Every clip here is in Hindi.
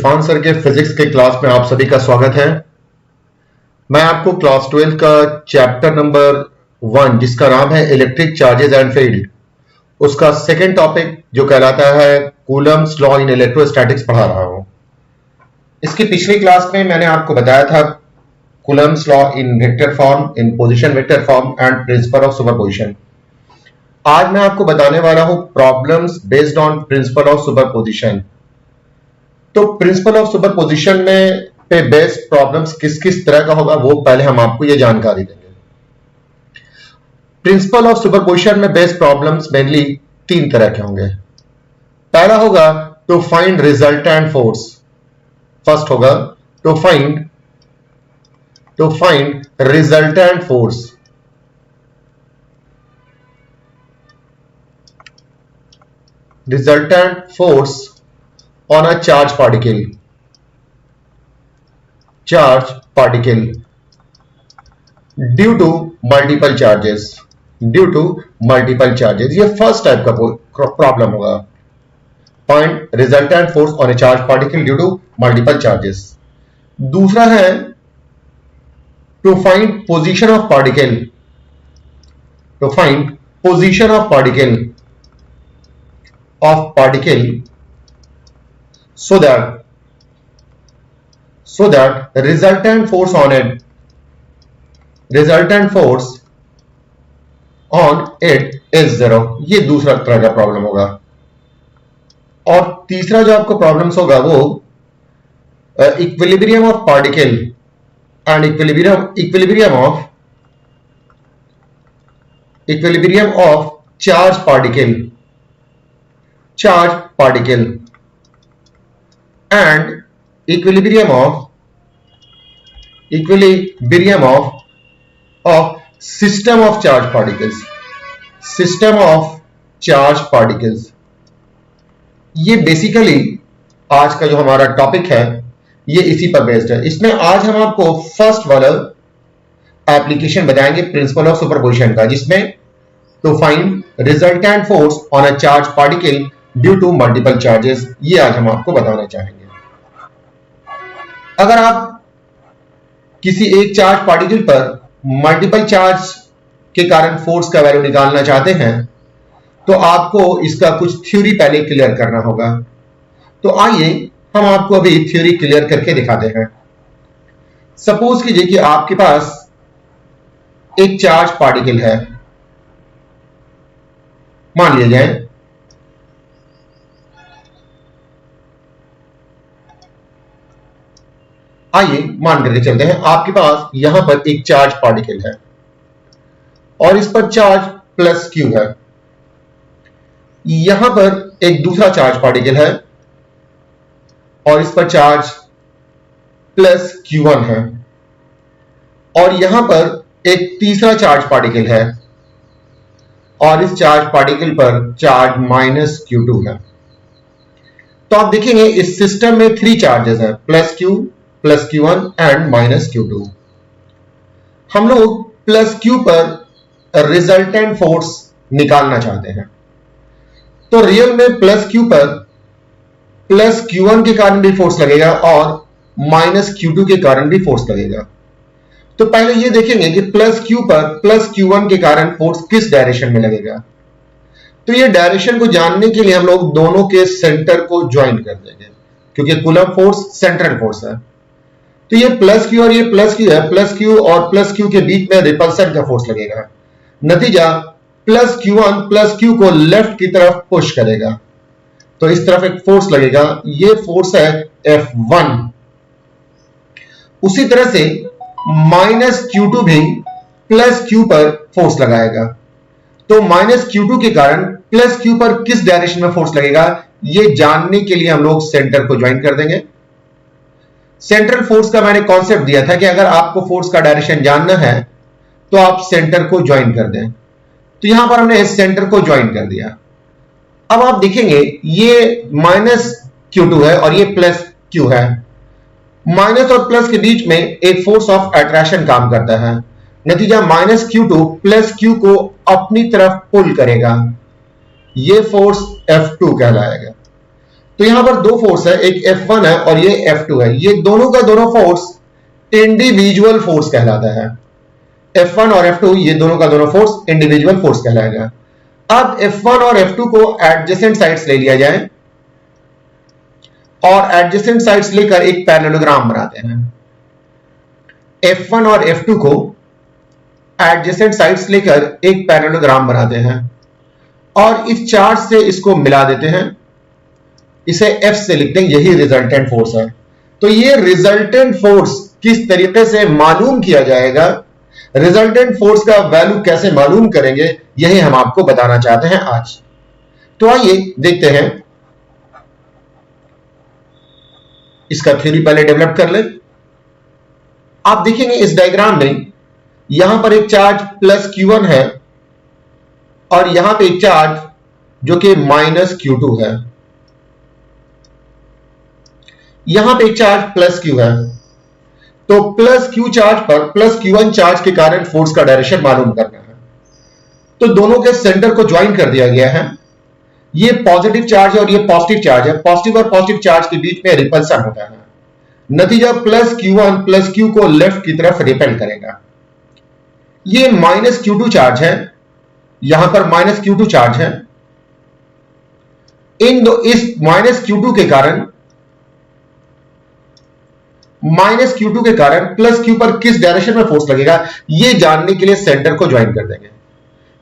इरफान सर के फिजिक्स के क्लास में आप सभी का स्वागत है। मैं आपको क्लास 12 का चैप्टर नंबर 1 जिसका नाम है इलेक्ट्रिक चार्जेस एंड फील्ड, उसका सेकंड टॉपिक जो कहलाता है कूलम्स लॉ इन इलेक्ट्रोस्टैटिक्स पढ़ा रहा हूं। इसकी पिछली क्लास में मैंने आपको बताया था Coulomb's law in vector form, in position vector form and principal of superposition. आज मैं आपको बताने वाला हूं problems based on principal of superposition. तो प्रिंसिपल ऑफ सुपरपोजिशन में पे बेस्ड प्रॉब्लम्स किस किस तरह का होगा वो पहले हम आपको ये जानकारी देंगे। प्रिंसिपल ऑफ सुपरपोजिशन में बेस्ड प्रॉब्लम्स मेनली 3 तरह के होंगे। पहला होगा to find resultant force. First होगा to find resultant force. Resultant force on a charge particle due to multiple charges। ये फर्स्ट टाइप का प्रॉब्लम होगा। Find resultant force on a charge particle due to multiple charges. दूसरा है to find position of particle, so that resultant force on it is 0। ये दूसरा तरह का प्रॉब्लम होगा। और तीसरा जो आपको प्रॉब्लम्स होगा वो equilibrium of particle and equilibrium of charge particle and equilibrium of system of charge particles। ये बेसिकली आज का जो हमारा टॉपिक है ये इसी पर बेस्ड है। इसमें आज हम आपको फर्स्ट वाला एप्लीकेशन बताएंगे प्रिंसिपल ऑफ सुपरपोजिशन का, जिसमें to find resultant force on a charge particle due to multiple charges. ये आज हम आपको बताना चाहेंगे। अगर आप किसी एक चार्ज पार्टिकल पर मल्टीपल चार्ज के कारण फोर्स का वैल्यू निकालना चाहते हैं तो आपको इसका कुछ थ्योरी पहले क्लियर करना होगा। तो आइए हम आपको अभी थ्योरी क्लियर करके दिखाते हैं। सपोज कीजिए कि आपके पास एक चार्ज पार्टिकल है, मान लिया जाए आइए मान करके चलते हैं आपके पास यहां पर एक चार्ज पार्टिकल है और इस पर चार्ज प्लस क्यू है। यहां पर एक दूसरा चार्ज पार्टिकल है और इस पर चार्ज प्लस Q1 है और यहां पर एक तीसरा चार्ज पार्टिकल है और इस चार्ज पार्टिकल पर चार्ज माइनस Q2 है। तो आप देखेंगे इस सिस्टम में 3 चार्जेस हैं, plus Q, plus Q1 and minus Q2। हम लोग प्लस Q पर रिजल्टेंट फोर्स निकालना चाहते हैं। तो रियल में प्लस Q पर प्लस Q1 के कारण भी फोर्स लगेगा और माइनस Q2 के कारण भी फोर्स लगेगा। तो पहले ये देखेंगे कि प्लस Q पर प्लस Q1 के कारण फोर्स किस डायरेक्शन में लगेगा। तो ये डायरेक्शन को जानने के लिए हम लोग दोनों के सेंटर को ज्वाइन कर देंगे, क्योंकि कूलम फोर्स सेंट्रल फोर्स है। तो ये प्लस Q और ये प्लस Q है, प्लस Q और प्लस Q के बीच में रिपल्सन का फोर्स लगेगा। नतीजा प्लस Q1 प्लस Q को लेफ्ट की तरफ पुश करेगा, तो इस तरफ एक फोर्स लगेगा, ये फोर्स है F1। उसी तरह से माइनस Q2 भी प्लस Q पर फोर्स लगाएगा। तो माइनस Q2 के कारण प्लस Q पर किस डायरेक्शन में फोर्स लगेगा ये जानने के लिए हम लोग सेंटर को ज्वाइन कर देंगे। सेंट्रल फोर्स का मैंने कॉन्सेप्ट दिया था कि अगर आपको फोर्स का डायरेक्शन जानना है तो आप सेंटर को ज्वाइन कर दें। तो यहां पर हमने इस सेंटर को ज्वाइन कर दिया। अब आप देखेंगे ये माइनस Q2 है और ये प्लस Q है। माइनस और प्लस के बीच में एक फोर्स ऑफ अट्रैक्शन काम करता है। नतीजा माइनस Q2 प्लस Q को अपनी तरफ पुल करेगा, ये फोर्स F2 कहलाएगा। तो यहां पर दो फोर्स है, एक F1 है और ये F2 है। ये दोनों का दोनों फोर्स इंडिविजुअल फोर्स कहलाता है। F1 और F2 ये दोनों का दोनों फोर्स इंडिविजुअल फोर्स कहलाएगा। अब F1 और F2 को एडजेसेंट साइड्स ले लिया जाए और एडजेसेंट साइड्स लेकर एक पैरेललोग्राम बनाते हैं। F1 और F2 को एडजेसेंट साइड्स लेकर एक पैरेललोग्राम बनाते हैं और इस चार्ज से इसको मिला देते हैं, इसे F से लिखते हैं, यही रिजल्टेंट फोर्स है। तो ये रिजल्टेंट फोर्स किस तरीके से मालूम किया जाएगा, रिजल्टेंट फोर्स का वैल्यू कैसे मालूम करेंगे, यही हम आपको बताना चाहते हैं आज। तो आइए देखते हैं, इसका थ्योरी पहले डेवलप कर ले। आप देखेंगे इस डायग्राम में यहां पर एक चार्ज प्लस Q1 है और यहां पे एक चार्ज जो कि माइनस Q2 है। यहां पे एक चार्ज प्लस Q है, तो प्लस Q चार्ज पर प्लस Q1 चार्ज के कारण फोर्स का डायरेक्शन मालूम करना है। तो दोनों के सेंटर को ज्वाइन कर दिया गया है। ये पॉजिटिव चार्ज है और ये पॉजिटिव चार्ज है। पॉजिटिव और पॉजिटिव चार्ज के बीच में रिपल्सन होता है। नतीजा प्लस Q1 प्लस Q को लेफ्ट की तरफ रिपेल करेगा। ये माइनस Q2 चार्ज है, यहां पर माइनस Q2 चार्ज है। इस माइनस Q2 के कारण प्लस Q पर किस डायरेक्शन में फोर्स लगेगा, ये जानने के लिए सेंटर को ज्वाइन कर देंगे।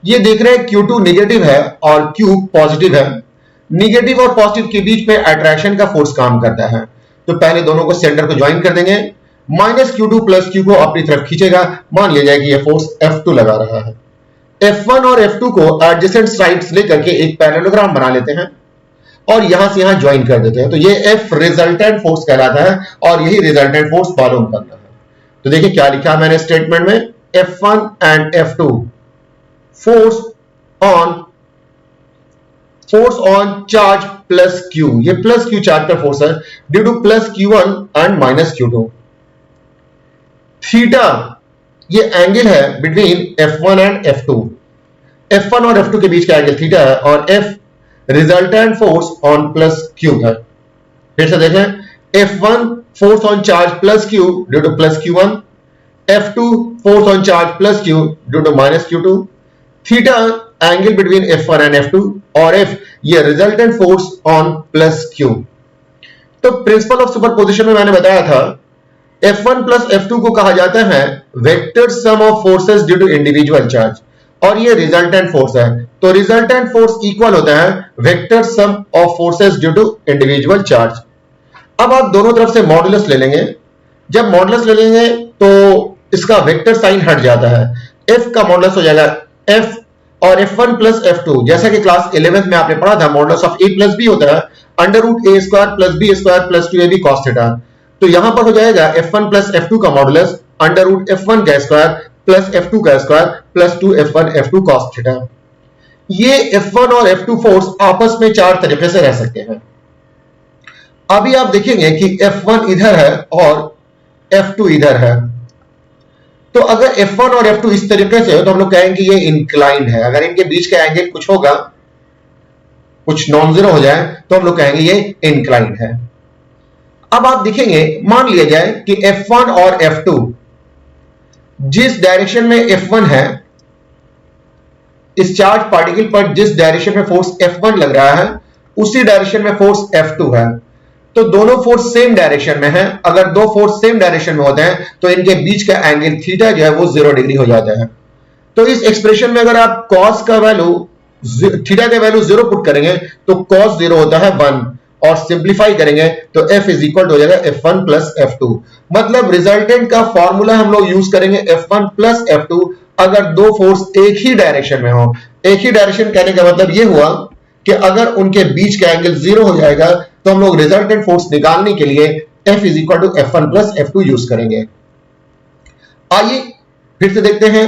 ये देख रहे हैं Q2 नेगेटिव है और Q पॉजिटिव है। नेगेटिव और पॉजिटिव के बीच में अट्रैक्शन का फोर्स काम करता है। तो पहले दोनों को सेंटर को ज्वाइन कर देंगे। माइनस Q2 प्लस Q को अपनी तरफ खींचेगा। मान लिया जाए कि यह फोर्स F2 लगा रहा है। F1 और F2 को एडजेसेंट साइड्स लेकर के एक पैरेललोग्राम बना लेते हैं और यहां से यहां ज्वाइन कर देते हैं। तो ये F रिजल्टेंट फोर्स कहलाता है और यही रिजल्टेंट फोर्स मालूम करना है। तो देखिए क्या लिखा मैंने स्टेटमेंट में, F1 and F2 force on charge plus Q, ये प्लस Q चार्ज का फोर्स है due to plus Q1 and minus Q2। Theta ये एंगल है between F1 and F2। F1 और F2 के बीच का एंगल थीटा है और F resultant force on plus Q है। फिर से देखें, F1 force on charge plus Q due to plus Q1, F2 force on charge plus Q due to minus Q2। Theta angle between F1 and F2 और F ये resultant force on plus Q। तो प्रिंसिपल ऑफ सुपरपोजिशन में मैंने बताया था F1 प्लस F2 को कहा जाता है vector sum of forces due to individual charge और ये रिजल्टेंट फोर्स है। तो रिजल्टेंट फोर्स इक्वल होता है vector sum of forces due to individual charge. अब आप दोनों तरफ से मॉडुलस ले लेंगे। जब मॉडुलस ले लेंगे तो इसका वेक्टर साइन हट जाता है। F का मॉडुलस हो जाएगा F और F1 प्लस F2, जैसा कि क्लास 11th में आपने पढ़ा था modulus of A plus B होता है under root A square plus B square plus 2AB cos theta. तो यहां पर हो जाएगा F1 प्लस F2 का मॉडुलस अंडर रूट F1 का स्क्वायर प्लस F2 का square plus 2F1 F2 cos theta. ये F1 और F2 फोर्स आपस में चार तरीके से रह सकते हैं। अभी आप देखेंगे कि F1 इधर है और F2 इधर है। तो अगर F1 और F2 इस तरीके से हो तो हम लोग कहेंगे कि ये इंक्लाइंड है। अगर इनके बीच का एंगल कुछ होगा, कुछ नॉन जीरो हो जाए तो हम लोग कहेंगे ये इंक्लाइंड है। अब आप देखेंगे, मान लिया जाए कि F1 और F2 जिस डायरेक्शन में F1 है, इस चार्ज पार्टिकल पर जिस डायरेक्शन में फोर्स F1 लग रहा है उसी डायरेक्शन में फोर्स F2 है। तो दोनों फोर्स सेम डायरेक्शन में है। अगर दो फोर्स सेम डायरेक्शन में होते हैं तो इनके बीच का एंगल थीटा जो है वो 0 डिग्री हो जाता है। तो इस एक्सप्रेशन में अगर आप cos का वैल्यू, थीटा का वैल्यू 0 पुट करेंगे तो cos 0 होता है 1 और सिंप्लीफाई करेंगे तो F इज इक्वल हो जाएगा F1 प्लस F2। मतलब रिजल्टेंट का फॉर्मूला हम लोग यूज करेंगे F1 प्लस F2 अगर दो फोर्स एक ही डायरेक्शन में हो। एक ही डायरेक्शन कहने का मतलब यह हुआ कि अगर उनके बीच का एंगल 0 हो जाएगा तो हम लोग रिजल्टेंट फोर्स निकालने के लिए F is equal to F1 plus F2 use करेंगे। आइए फिर से देखते हैं।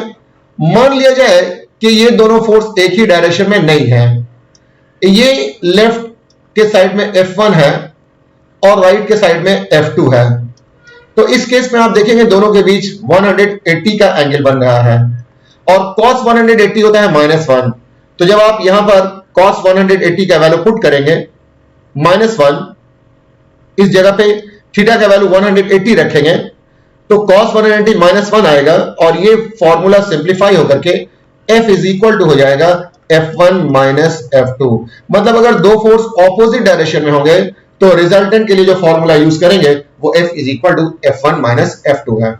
मान लिया जाए कि ये दोनों फोर्स एक ही डायरेक्शन में नहीं है। ये लेफ्ट के साइड में F1 है और राइट के साइड में F2 है। तो इस केस में आप देखेंगे दोनों के बीच 180 का एंगल बन रहा है और cos 180 होता है -1। तो जब आप यहां पर cos 180 का वैल्यू पुट करेंगे -1, इस जगह पे थीटा का वैल्यू 180 रखेंगे तो cos 180 -1 आएगा और ये फॉर्मूला सिंप्लीफाई होकर के F इज इक्वल टू हो जाएगा F1 माइनस F2। मतलब अगर दो फोर्स ऑपोजिट डायरेक्शन में होंगे तो रिजल्टेंट के लिए जो फॉर्मूला यूज करेंगे वो F is equal to F1 minus F2 है।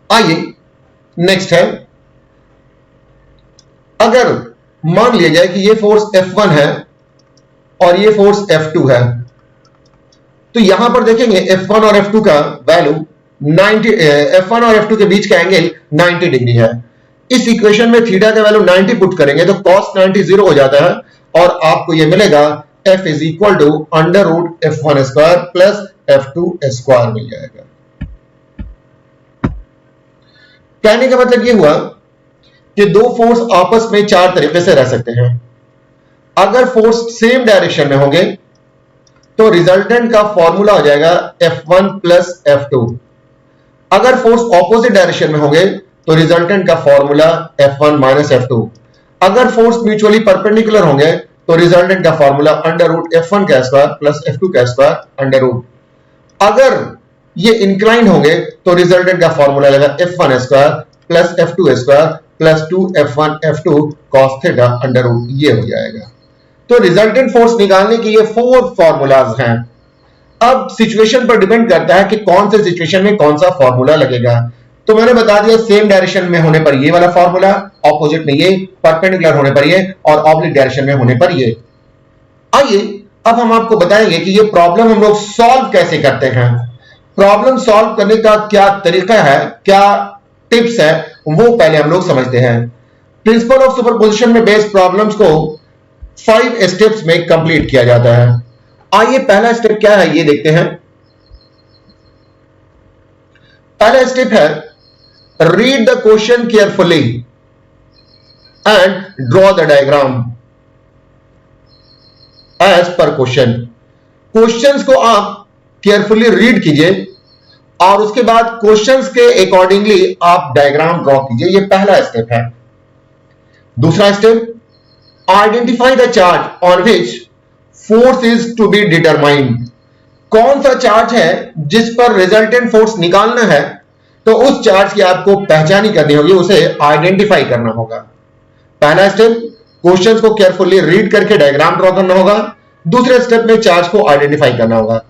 आइए नेक्स्ट है, अगर मान लिया जाए कि ये फोर्स F1 है और ये फोर्स F2 है, तो यहां पर देखेंगे F1 और F2 का वैल्यू 90, F1 और F2 के बीच का एंगल 90 डिग्री है। इस इक्वेशन में थीटा का वैल्यू 90 पुट करेंगे तो cos 90 0 हो जाता है और आपको यह मिलेगा F is equal to under root F1 square plus F2 square मिल जाएगा। कहने का मतलब यह हुआ कि दो फोर्स आपस में चार तरीके से रह सकते हैं। अगर फोर्स सेम डायरेक्शन में होंगे तो रिजल्टेंट का फॉर्मूला हो जाएगा F1 प्लस F2। अगर फोर्स ऑपोजिट डायरेक्शन में होंगे तो रिजल्टेंट का फॉर्मूला F1 माइनस F2। अगर फोर्स म्यूचुअली परपेंडिकुलर होंगे तो रिजल्टेंट का फॉर्मूला अंडर रूट F1 का स्क्वायर प्लस F2 का स्क्वायर अंडर रूट। अगर ये इंक्लाइन होंगे तो रिजल्टेंट का फॉर्मूला लगेगा F1 square plus F2 square plus 2F1 F2 cos theta under root, ये हो जाएगा। तो रिजल्टेंट फोर्स निकालने के ये 4 फॉर्मूलाज हैं। अब सिचुएशन पर डिपेंड करता है कि कौन से सिचुएशन में कौन सा फॉर्मूला लगेगा। तो मैंने बता दिया सेम डायरेक्शन में होने पर ये वाला फॉर्मूला, ऑपोजिट में ये, परपेंडिकुलर होने पर ये और ऑब्लिक डायरेक्शन में होने पर ये। आइए अब हम आपको बताएंगे कि ये प्रॉब्लम हम लोग सॉल्व कैसे करते हैं। प्रॉब्लम सॉल्व करने का क्या तरीका है, क्या टिप्स है, वो पहले हम लोग समझते हैं। प्रिंसिपल ऑफ सुपरपोजिशन में बेस्ड प्रॉब्लम्स को 5 स्टेप्स में कंप्लीट किया जाता है। आइए पहला स्टेप क्या है ये देखते हैं। पहला स्टेप है read the question carefully and draw the diagram as per question. Questions को आप केयरफुली रीड कीजिए और उसके बाद क्वेश्चंस के अकॉर्डिंगली आप डायग्राम ड्रॉ कीजिए। ये पहला स्टेप है। दूसरा step, identify the charge on which force is to be determined. कौन सा चार्ज है जिस पर रिजल्टेंट फोर्स निकालना है, तो उस चार्ज की आपको पहचानी करनी होगी, उसे आइडेंटिफाई करना होगा। पहला स्टेप, क्वेश्चंस को केयरफुली रीड करके डायग्राम ड्रॉ करना होगा। दूसरे स्टेप में चार्ज को आइडेंटिफाई करना होगा।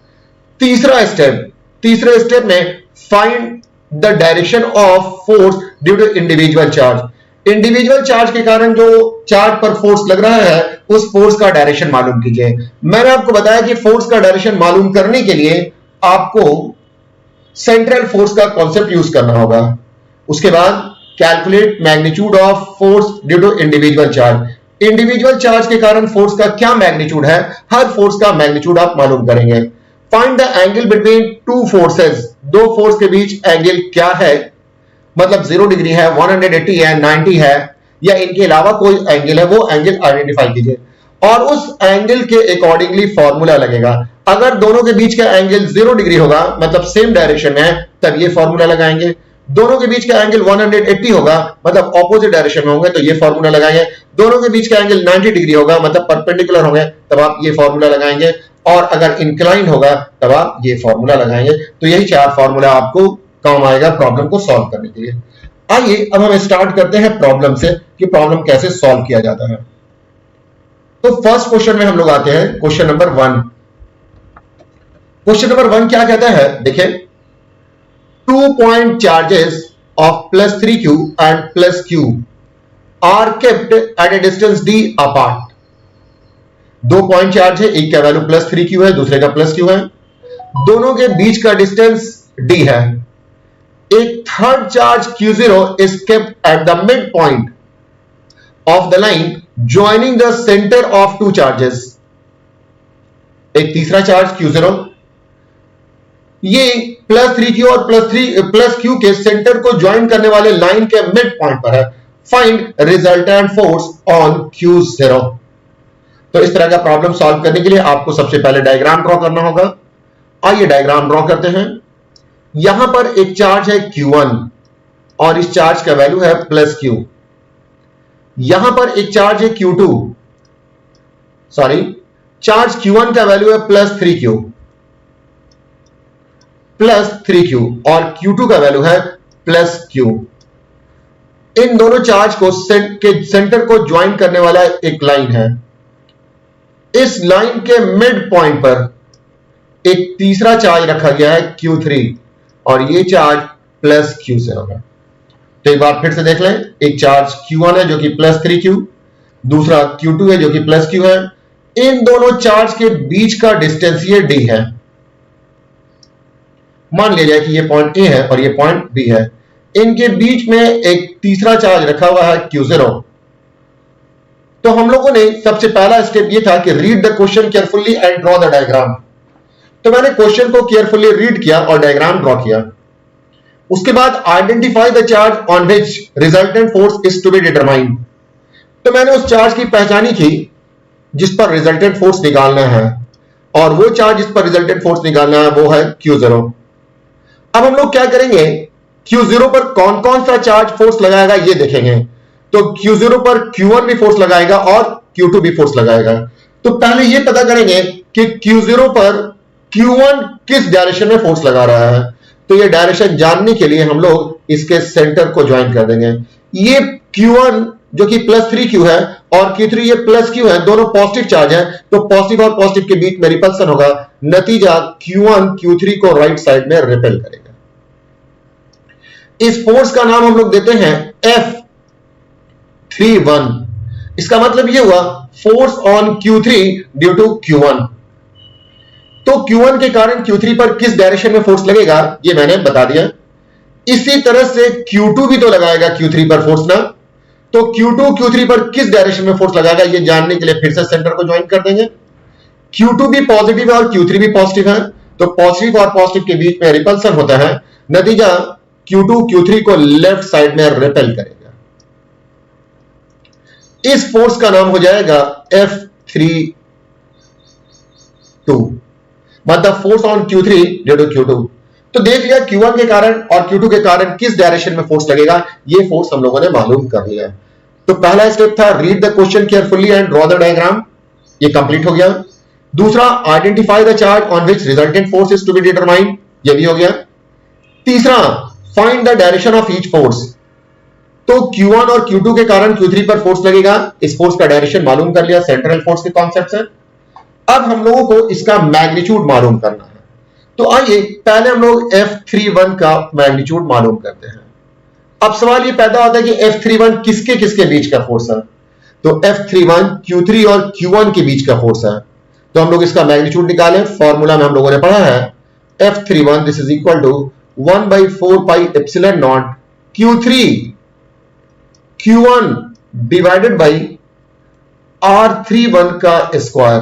तीसरे स्टेप में find the direction of force due to individual charge. Individual charge के कारण जो चार्ज पर फोर्स लग रहा है उस फोर्स का डायरेक्शन मालूम कीजिए। मैंने आपको बताया कि फोर्स का डायरेक्शन मालूम करने के लिए आपको सेंट्रल फोर्स का कॉन्सेप्ट यूज करना होगा। उसके बाद calculate magnitude of force due to individual charge. Individual charge के कारण फोर्स का क्या मैग्नीट्यूड है, हर फोर्स का मैग्नीट्यूड आप मालूम करेंगे। Find the angle between two forces. दो फोर्स के बीच एंगल क्या है, मतलब 0 डिग्री है, 180 है, 90 है, या इनके अलावा कोई एंगल है, वो एंगल आइडेंटिफाई कीजिए और उस एंगल के अकॉर्डिंगली फॉर्मूला लगेगा। अगर दोनों के बीच का एंगल 0 डिग्री होगा, मतलब सेम डायरेक्शन में है, तब ये फॉर्मूला लगाएंगे। दोनों के बीच का एंगल 180 होगा, मतलब ऑपोजिट डायरेक्शन में होंगे, तो ये फॉर्मूला लगाएंगे। दोनों के बीच का एंगल 90 डिग्री होगा, मतलब परपेंडिकुलर होंगे, तब आप ये फॉर्मूला लगाएंगे। और अगर इंक्लाइन होगा तब आप ये फॉर्मूला लगाएंगे। तो यही 4 फॉर्मूला आपको काम आएगा प्रॉब्लम को सॉल्व करने के लिए। आइए अब हम स्टार्ट करते हैं प्रॉब्लम से कि प्रॉब्लम कैसे सॉल्व किया जाता है। तो फर्स्ट क्वेश्चन में हम लोग आते हैं, क्वेश्चन नंबर 1। क्वेश्चन नंबर 1 क्या कहता है, देखिए, 2 point charges of +3q and +q are kept at a distance d apart। 2 point charge है, एक का वैल्यू +3q है, दूसरे का +q है, दोनों के बीच का डिस्टेंस d है। एक third charge q0 is kept at the midpoint of the line joining the center of two charges। एक तीसरा चार्ज q0 ये +3q और +q के सेंटर को ज्वाइन करने वाले लाइन के मिड पॉइंट पर है। Find resultant force on q0। तो इस तरह का प्रॉब्लम सॉल्व करने के लिए आपको सबसे पहले डायग्राम ड्रॉ करना होगा। आइए डायग्राम ड्रॉ करते हैं। यहां पर एक चार्ज है q1 और इस चार्ज का वैल्यू है +q। यहां पर एक चार्ज है q2, सॉरी, चार्ज Q1 का वैल्यू है प्लस 3Q और Q2 का वैल्यू है प्लस Q। इन दोनों चार्ज को के सेंटर को ज्वाइन करने वाला एक लाइन है। इस लाइन के मिड पॉइंट पर एक तीसरा चार्ज रखा गया है Q3 और ये चार्ज प्लस Q0 है। तो एक बार फिर से देख लें, एक चार्ज Q1 है जो कि प्लस 3Q, दूसरा Q2 है जो कि प्लस Q है। इन दोनों चार्ज के बीच का डिस्टेंस ये D है। मान लिया जाए कि ये पॉइंट A है और ये पॉइंट B है। इनके बीच में एक तीसरा चार्ज रखा हुआ है Q0। तो हम लोगों ने सबसे पहला स्टेप ये था कि read the question carefully and draw the diagram. तो मैंने क्वेश्चन को केयरफुली रीड किया और डायग्राम ड्रॉ किया। उसके बाद identify the charge on which resultant force is to be determined. तो मैंने उस चार्ज की पहचानी की जिस पर रिजल्टेंट फोर्स निकालना है, और वो चार्ज जिस पर रिजल्टेंट फोर्स निकालना है वो है Q0। अब हम लोग क्या करेंगे, Q0 पर कौन कौन सा चार्ज फोर्स लगाएगा ये देखेंगे। तो Q0 पर Q1 भी फोर्स लगाएगा और Q2 भी फोर्स लगाएगा। तो पहले ये पता करेंगे कि Q0 पर Q1 किस डायरेक्शन में फोर्स लगा रहा है। तो ये डायरेक्शन जानने के लिए हम लोग इसके सेंटर को ज्वाइन कर देंगे। ये Q1 जो कि प्लस 3Q है और Q3 ये प्लस Q है, दोनों पॉजिटिव चार्ज हैं, तो पॉजिटिव और पॉजिटिव के बीच में रिपल्सन होगा। नतीजा Q1 Q3 को राइट साइड में रिपेल करेगा। इस फोर्स का नाम हम लोग देते हैं F31। इसका मतलब ये हुआ force on Q3 due to Q1। तो Q1 के कारण Q3 पर किस डायरेक्शन में फोर्स लगेगा ये मैंने बता दिया। इसी तरह से Q2 भी तो लगाएगा Q3 पर फोर्स ना। तो Q2 Q3 पर किस डायरेक्शन में फोर्स लगाएगा ये जानने के लिए फिर से सेंटर को ज्वाइन कर देंगे। Q2 भी पॉजिटिव है और Q3 भी पॉजिटिव है, तो पॉजिटिव और पॉजिटिव के बीच में रिपल्सन होता है। नतीजा Q2 Q3 को लेफ्ट साइड में रिपेल करेगा। इस फोर्स का नाम हो जाएगा F32, मतलब force on Q3 due to Q2। तो देख लिया Q1 के कारण और Q2 के कारण किस डायरेक्शन में फोर्स लगेगा, ये फोर्स हम लोगों ने मालूम कर लिया। तो पहला स्टेप था read the question carefully and draw the diagram, ये कंप्लीट हो गया। दूसरा identify the charge on which resultant force is to be determined, ये भी हो गया। तीसरा find the direction of each force. तो Q1 और Q2 के कारण Q3 पर फोर्स लगेगा, इस फोर्स का डायरेक्शन मालूम कर लिया, सेंट्रल फोर्स के कॉन्सेप्ट है। अब हम लोगों को इसका मैग्नीट्यूड मालूम करना है। तो आइए पहले हम लोग F31 का मैग्नीट्यूड मालूम करते हैं। अब सवाल ये पैदा होता है कि F31 किसके किसके बीच का फोर्स है। तो F31 Q3 और Q1 के बीच का फोर्स है। तो हम लोग इसका मैग्नीट्यूड निकालें। फॉर्मूला में हम लोगों ने पढ़ा है F31 this is equal to 1/4 pi epsilon naught Q3 Q1 divided by R31 का स्क्वायर।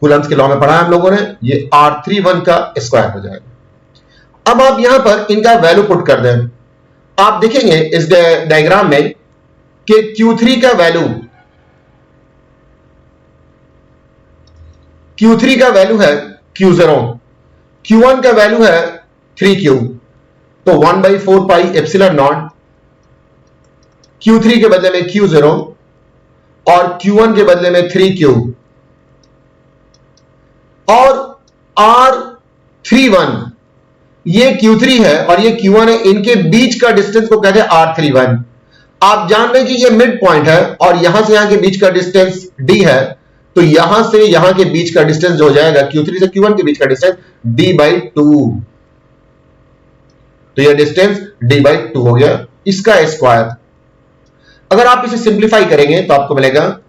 कूलम्स के लॉ में पढ़ा है हम लोगों ने, ये R31 का स्क्वायर हो जाएगा। अब आप यहां पर इनका वैल्यू पुट कर दें। आप देखेंगे इस डायग्राम में कि Q3 का वैल्यू है Q0, Q1 का वैल्यू है 3Q। तो 1/4 पाई एप्सिलॉन नॉट Q3 के बदले में Q0 और Q1 के बदले में 3Q और R31 ये Q3 है और ये Q1 है, इनके बीच का डिस्टेंस को कहते हैं R31। आप जान रहे हैं कि ये मिड पॉइंट है और यहां से यहां के बीच का डिस्टेंस D है, तो यहां से यहां के बीच का डिस्टेंस जो हो जाएगा Q3 से Q1 के बीच का डिस्टेंस D/2। तो यह डिस्टेंस D/2 हो गया, इसका स्क्वायर। अगर आप इसे सिंप्लीफाई करेंगे तो आपको मिलेगा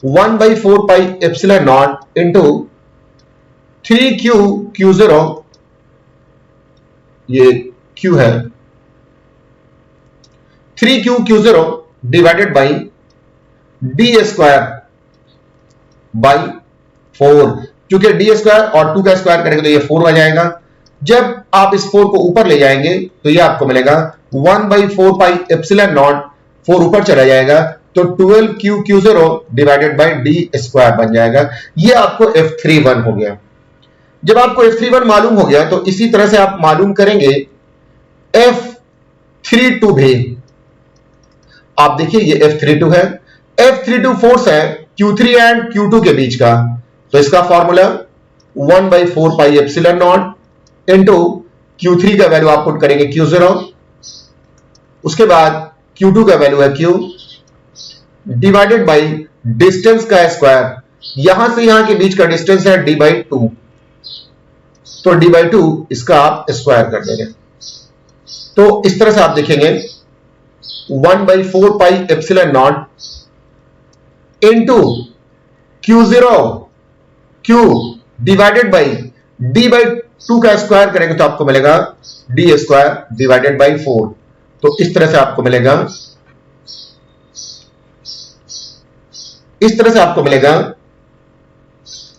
1/4 pi epsilon naught into 3Q Q0, ये Q है, 3Q Q0 divided by D square by 4। क्योंकि D स्क्वायर और 2 का स्क्वायर करेंगे तो ये 4 आ जाएगा। जब आप इस 4 को ऊपर ले जाएंगे तो ये आपको मिलेगा 1/4 पाई एप्सिलॉन नॉट, 4 ऊपर चला जाएगा तो 12Q Q0 divided by D square बन जाएगा। ये आपको F31 हो गया। जब आपको F31 मालूम हो गया तो इसी तरह से आप मालूम करेंगे F32 भी। आप देखिए ये F32 है, F32 फोर्स है Q3 एंड Q2 के बीच का, तो इसका formula 1/4 pi epsilon naught into Q3 का वैल्यू आप पुट करेंगे Q0, उसके बाद Q2 का वैल्यू है Q डिवाइडेड बाई डिस्टेंस का स्क्वायर, यहां से यहां के बीच का डिस्टेंस है d/2, तो d/2 इसका आप स्क्वायर कर देंगे। तो इस तरह से आप देखेंगे 1/4 pi epsilon naught into Q0 Q divided by d/2 का स्क्वायर करेंगे तो आपको मिलेगा d स्क्वायर डिवाइडेड बाई 4। तो इस तरह से आपको मिलेगा, इस तरह से आपको मिलेगा।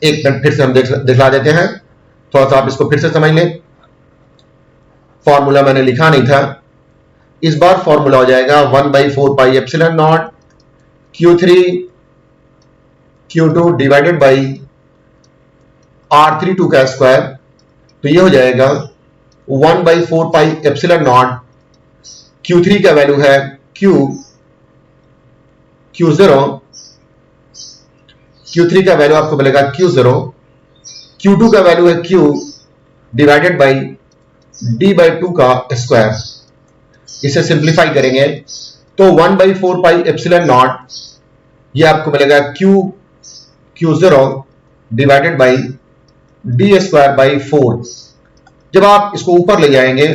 एक मिनट फिर से हम दिखला देते हैं, थोड़ा सा आप इसको फिर से समझ लें। फॉर्मूला मैंने लिखा नहीं था, इस बार फॉर्मूला हो जाएगा 1/4 pi epsilon naught Q3 Q2 divided by R32 का स्क्वायर, तो ये हो जाएगा 1/4 पाई एप्सिलॉन नॉट Q3 का वैल्यू है Q0, Q3 का वैल्यू आपको मिलेगा Q0, Q2 का वैल्यू है Q डिवाइडेड बाई d/2 का स्क्वायर। इसे सिंप्लीफाई करेंगे तो 1/4 पाई एप्सिलॉन नॉट ये आपको मिलेगा Q0 divided by d square by 4। जब आप इसको ऊपर ले जाएंगे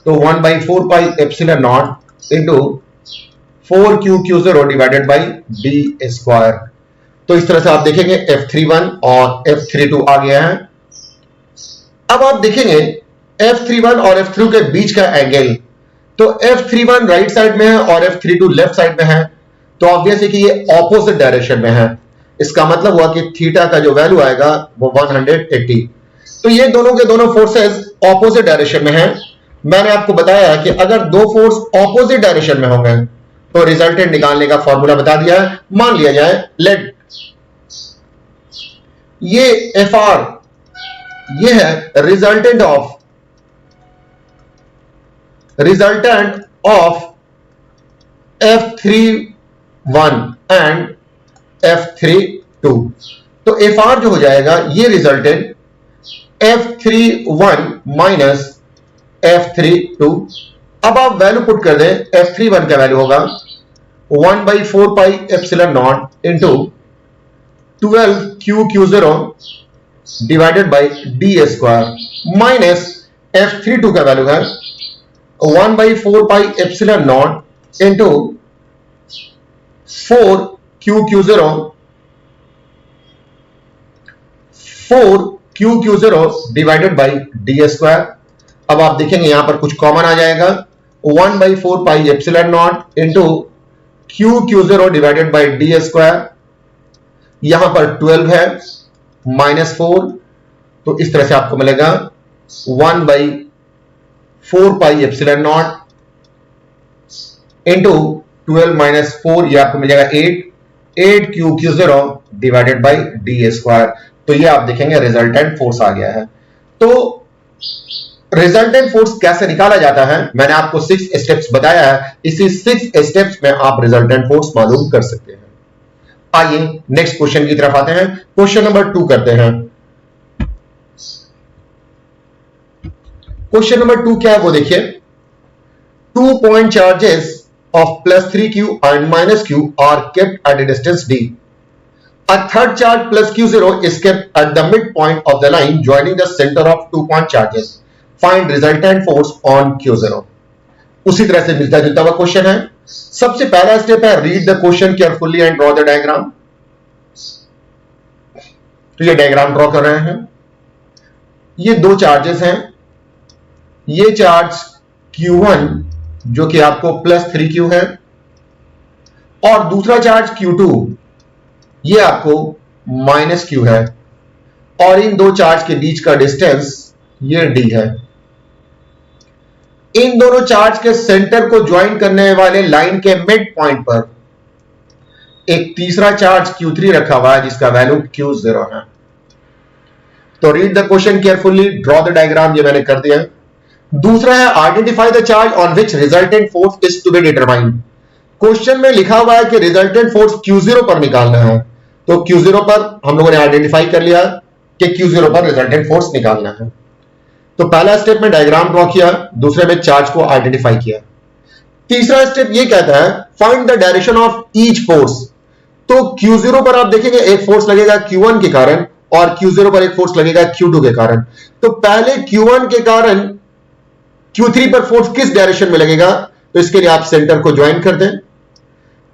तो 1/4 pi epsilon naught into 4Q0 divided by d square. तो इस तरह से आप देखेंगे F31 और F32 आ गया है। अब आप देखेंगे F31 और F32 के बीच का एंगल, तो F31 राइट साइड में है और F32 लेफ्ट साइड में है, तो ऑब्वियस है कि ये ऑपोजिट डायरेक्शन में है। इसका मतलब हुआ कि थीटा का जो वैल्यू आएगा वो 180। तो ये दोनों के दोनों फोर्सेस ऑपोजिट डायरेक्शन में हैं। मैंने आपको बताया है कि अगर दो फोर्स ऑपोजिट डायरेक्शन में होंगे तो रिजल्टेंट निकालने का फॉर्मूला बता दिया है। मान लिया जाए लेट ये Fr ये है resultant of F31 and F32। तो Fr जो हो जाएगा ये रिजल्टेंट F31 माइनस F32। अब आप वैल्यू पुट कर दें, F31 का वैल्यू होगा 1/4 pi epsilon naught into 12Q0 divided by d square minus F32 का वैल्यू है 1/4 pi epsilon naught into 4Q0 divided by d square. अब आप देखेंगे यहां पर कुछ कॉमन आ जाएगा, 1/4 pi epsilon naught into Q0 divided by d square, यहां पर 12 है माइनस 4, तो इस तरह से आपको मिलेगा 1/4 pi epsilon naught into 12 minus 4, ये आपको मिलेगा 8Q0 divided by d square. तो ये आप देखेंगे रिजल्टेंट फोर्स आ गया है। तो रिजल्टेंट फोर्स कैसे निकाला जाता है मैंने आपको 6 स्टेप्स बताया है, इसी 6 स्टेप्स में आप रिजल्टेंट फोर्स मालूम कर सकते हैं। आइए नेक्स्ट क्वेश्चन की तरफ आते हैं। क्वेश्चन नंबर 2 करते हैं। क्वेश्चन नंबर 2 क्या है वो देखिए, 2 point charges of +3Q and -Q are kept at a distance d. A third charge +Q0 is kept at the midpoint of the line joining the center of 2 point charges. Find resultant force on Q0. उसी तरह से मिलता जुलता हुआ क्वेश्चन है। सबसे पहला स्टेप है read the question carefully and draw the diagram. तो ये डायग्राम ड्रॉ कर रहे हैं। ये दो चार्जेस हैं, ये चार्ज Q1 जो कि आपको +3Q है और दूसरा चार्ज Q2 ये आपको -Q है, और इन दो चार्ज के बीच का डिस्टेंस ये d है। इन दोनों चार्ज के सेंटर को ज्वाइन करने वाले लाइन के मिड पॉइंट पर एक तीसरा चार्ज Q3 रखा हुआ है जिसका वैल्यू Q0 है। तो read the question carefully, draw the diagram, ये मैंने कर दिया। दूसरा है identify the charge on which resultant force is to be determined. Question में लिखा हुआ है कि रिजल्टेंट फोर्स Q0 पर निकालना है, तो Q0 पर हम लोगों ने आइडेंटिफाई कर लिया कि Q0 पर रिजल्टेंट फोर्स निकालना है। तो पहला स्टेप में डायग्राम ड्रॉ किया, दूसरे में चार्ज को आइडेंटिफाई किया। तीसरा स्टेप ये कहता है find the direction of each force. तो Q0 पर आप देखेंगे एक फोर्स लगेगा Q1 के कारण और Q0 पर एक फोर्स लगेगा Q2 के कारण। तो पहले Q1 के कारण Q3 पर फोर्स किस डायरेक्शन में लगेगा, तो इसके लिए आप सेंटर को ज्वाइन कर दें।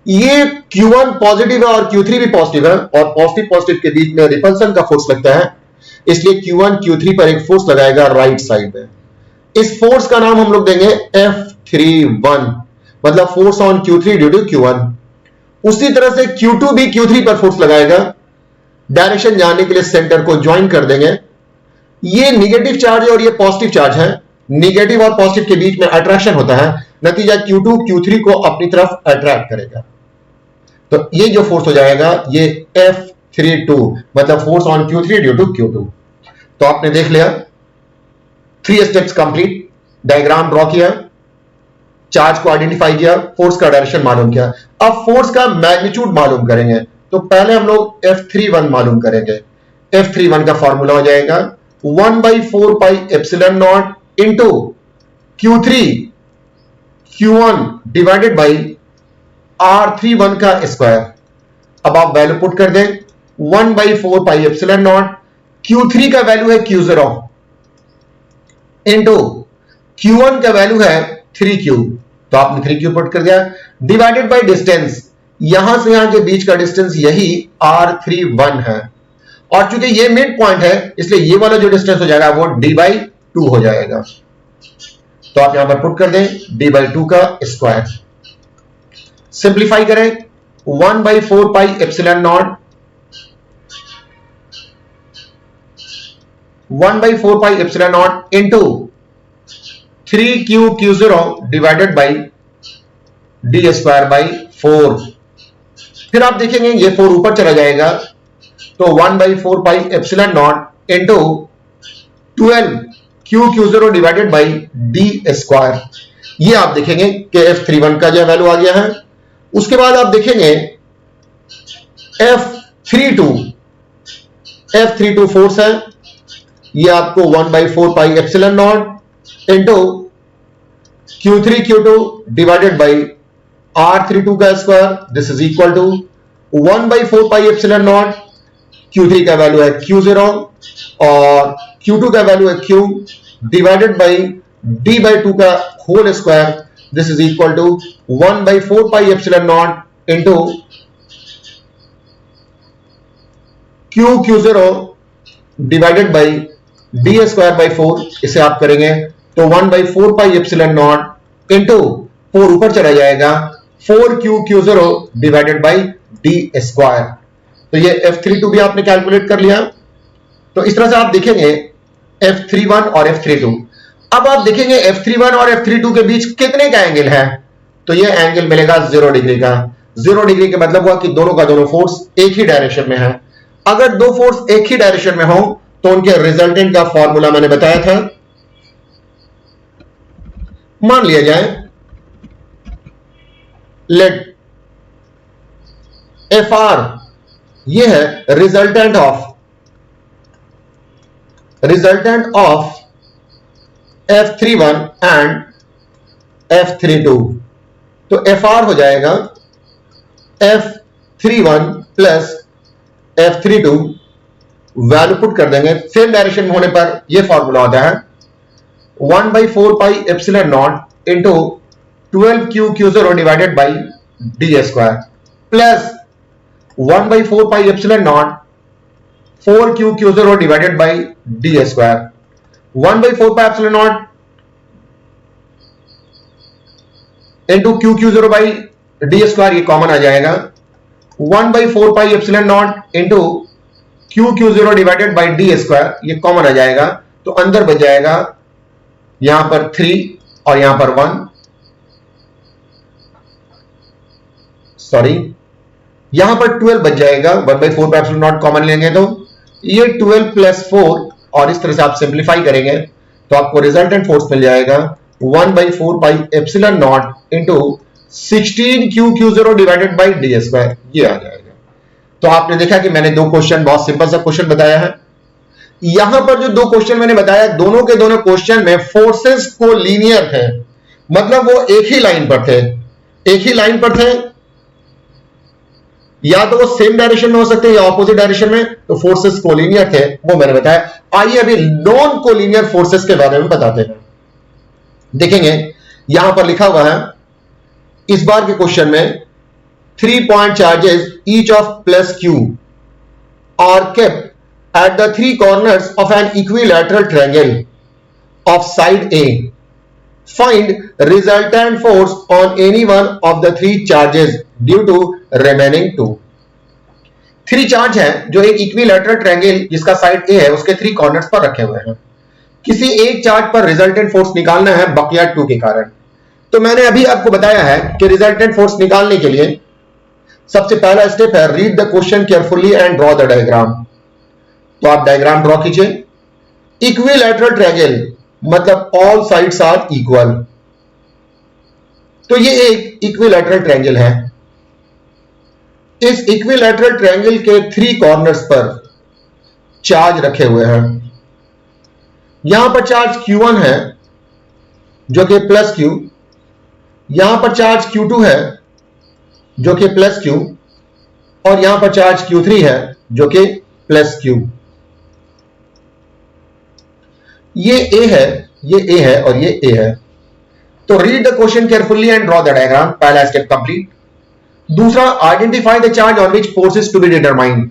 ये Q1 पॉजिटिव है और Q3 भी पॉजिटिव है और पॉजिटिव पॉजिटिव के बीच में रिपल्सन का फोर्स लगता है, इसलिए Q1 Q3 पर एक फोर्स लगाएगा राइट साइड में। इस फोर्स का नाम हम लोग देंगे F31, मतलब force on Q3 due to Q1। उसी तरह से Q2 भी Q3 पर फोर्स लगाएगा, डायरेक्शन जानने के लिए सेंटर को ज्वाइन कर देंगे। ये निगेटिव चार्ज है और ये पॉजिटिव चार्ज है, निगेटिव और पॉजिटिव के बीच में अट्रैक्शन होता है, नतीजा Q2 Q3 को अपनी तरफ अट्रैक्ट करेगा। तो ये जो फोर्स हो जाएगा ये F32, मतलब force on Q3 due to Q2। तो आपने देख लिया 3 स्टेप्स कंप्लीट, डायग्राम ड्रॉ किया, चार्ज को आइडेंटिफाई किया, फोर्स का डायरेक्शन मालूम किया। अब फोर्स का मैग्नीट्यूड मालूम करेंगे। तो पहले हम लोग F31 मालूम करेंगे। F31 का फॉर्मूला हो जाएगा 1/4 pi epsilon naught into Q3 Q1 divided by R31 का स्क्वायर। अब आप वैल्यू पुट कर दें 1/4 पाई एप्सिलॉन नॉट, Q3 का वैल्यू है Q0 इंटू Q1 का वैल्यू है 3Q, तो आपने 3Q पुट कर दिया, डिवाइडेड बाई डिस्टेंस, यहां से यहां के बीच का डिस्टेंस यही R31 है, और चूंकि ये मिड पॉइंट है इसलिए ये वाला जो डिस्टेंस हो जाएगा वो D/2 हो जाएगा। तो आप यहां पर पुट कर दें D/2 का स्क्वायर। सिंप्लीफाई करें 1/4 pi epsilon not 1/4 pi epsilon naught into 3Q Q0 divided by D square by 4। फिर आप देखेंगे ये 4 ऊपर चला जाएगा, तो 1/4 pi epsilon naught into 12Q Q0 divided by D square. ये आप देखेंगे कि F31 का जो वैल्यू आ गया है। उसके बाद आप देखेंगे F32 फोर्स है, ये आपको 1/4 pi epsilon naught into Q3 Q2 divided by R32 का square, this is equal to 1/4 pi epsilon naught, Q3 का वैल्यू है Q0 और Q2 का वैल्यू है Q डिवाइडेड बाई D/2 का whole square, this is equal to 1/4 pi epsilon naught into Q0 divided by D square by 4। इसे आप करेंगे तो 1/4 पाई एप्सिलॉन नॉट इंटू 4 ऊपर चला जाएगा 4Q Q0 divided by D square. तो ये F32 भी आपने कैलकुलेट कर लिया। तो इस तरह से आप देखेंगे F31 और F32। अब आप देखेंगे F31 और F32 के बीच कितने का एंगल है, तो ये एंगल मिलेगा 0 डिग्री का। 0 डिग्री का मतलब हुआ कि दोनों का दोनों फोर्स एक ही डायरेक्शन में है। अगर दो फोर्स एक ही डायरेक्शन में हो तो उनके रिजल्टेंट का फॉर्मूला मैंने बताया था। मान लिया जाए लेट FR ये है resultant of F31 and F32। तो FR हो जाएगा F31 plus F32, value put कर देंगे, सेम डायरेक्शन में होने पर यह फॉर्मूला होता है 1/4 pi epsilon naught into 12Q Q0 divided by D square plus 1/4 pi epsilon not 4Q Q0 divided by D square. 1/4 pi epsilon naught into Q Q0 by D square, ये कॉमन आ जाएगा। 1/4 pi epsilon naught into Q Q0 divided by D square, ये कॉमन आ जाएगा। तो अंदर बच जाएगा यहां पर 3 और यहां पर 1, सॉरी यहां पर 12 बच जाएगा। 1/4 पाई एप्सिलॉन नॉट कॉमन लेंगे तो ये 12 प्लस 4, और इस तरह से आप सिंप्लीफाई करेंगे तो आपको रिजल्टेंट फोर्स मिल जाएगा 1/4 pi epsilon naught into 16Q Q0 divided by D square, ये आ जाएगा। तो आपने देखा कि मैंने दो क्वेश्चन, बहुत सिंपल सा क्वेश्चन बताया है। यहां पर जो दो क्वेश्चन मैंने बताया, दोनों के दोनों क्वेश्चन में फोर्सेस को लीनियर थे, मतलब वो एक ही लाइन पर थे, एक ही लाइन पर थे, या तो वो सेम डायरेक्शन में हो सकते हैं या ऑपोजिट डायरेक्शन में, तो फोर्सेस कोलिनियर थे, वो मैंने बताया। आइए अभी नॉन कोलिनियर फोर्सेस के बारे में बताते हैं। देखेंगे यहां पर लिखा हुआ है इस बार के क्वेश्चन में, 3 point charges each of plus q are kept at the 3 corners of an equilateral triangle of side A. Find resultant force on any one of the 3 charges due to remaining 2. 3 charge हैं जो एक इक्विलैटरल ट्रायंगल जिसका साइड ए है उसके 3 कॉर्नर्स पर रखे हुए हैं। किसी एक चार्ज पर रिजल्टेंट फोर्स निकालना है बकिया 2 के कारण। तो मैंने अभी आपको बताया है कि रिजल्टेंट फोर्स निकालने के लिए सबसे पहला स्टेप है read the question carefully and draw the diagram. तो आप डायग्राम ड्रॉ कीजिए। इक्विलैटरल ट्रायंगल मतलब ऑल साइड्स आर इक्वल, तो ये एक इक्विलैटरल ट्रायंगल है। इस इक्विलैटरल ट्रायंगल के 3 कॉर्नर्स पर चार्ज रखे हुए हैं। यहां पर चार्ज Q1 है जो कि प्लस Q, यहां पर चार्ज Q2 है जो कि प्लस Q, और यहां पर चार्ज Q3 है जो कि प्लस Q। ये A है, ये A है और ये A है। तो read the question carefully and draw the diagram, पहला स्टेप कंप्लीट। दूसरा, identify the charge on which force is to be determined.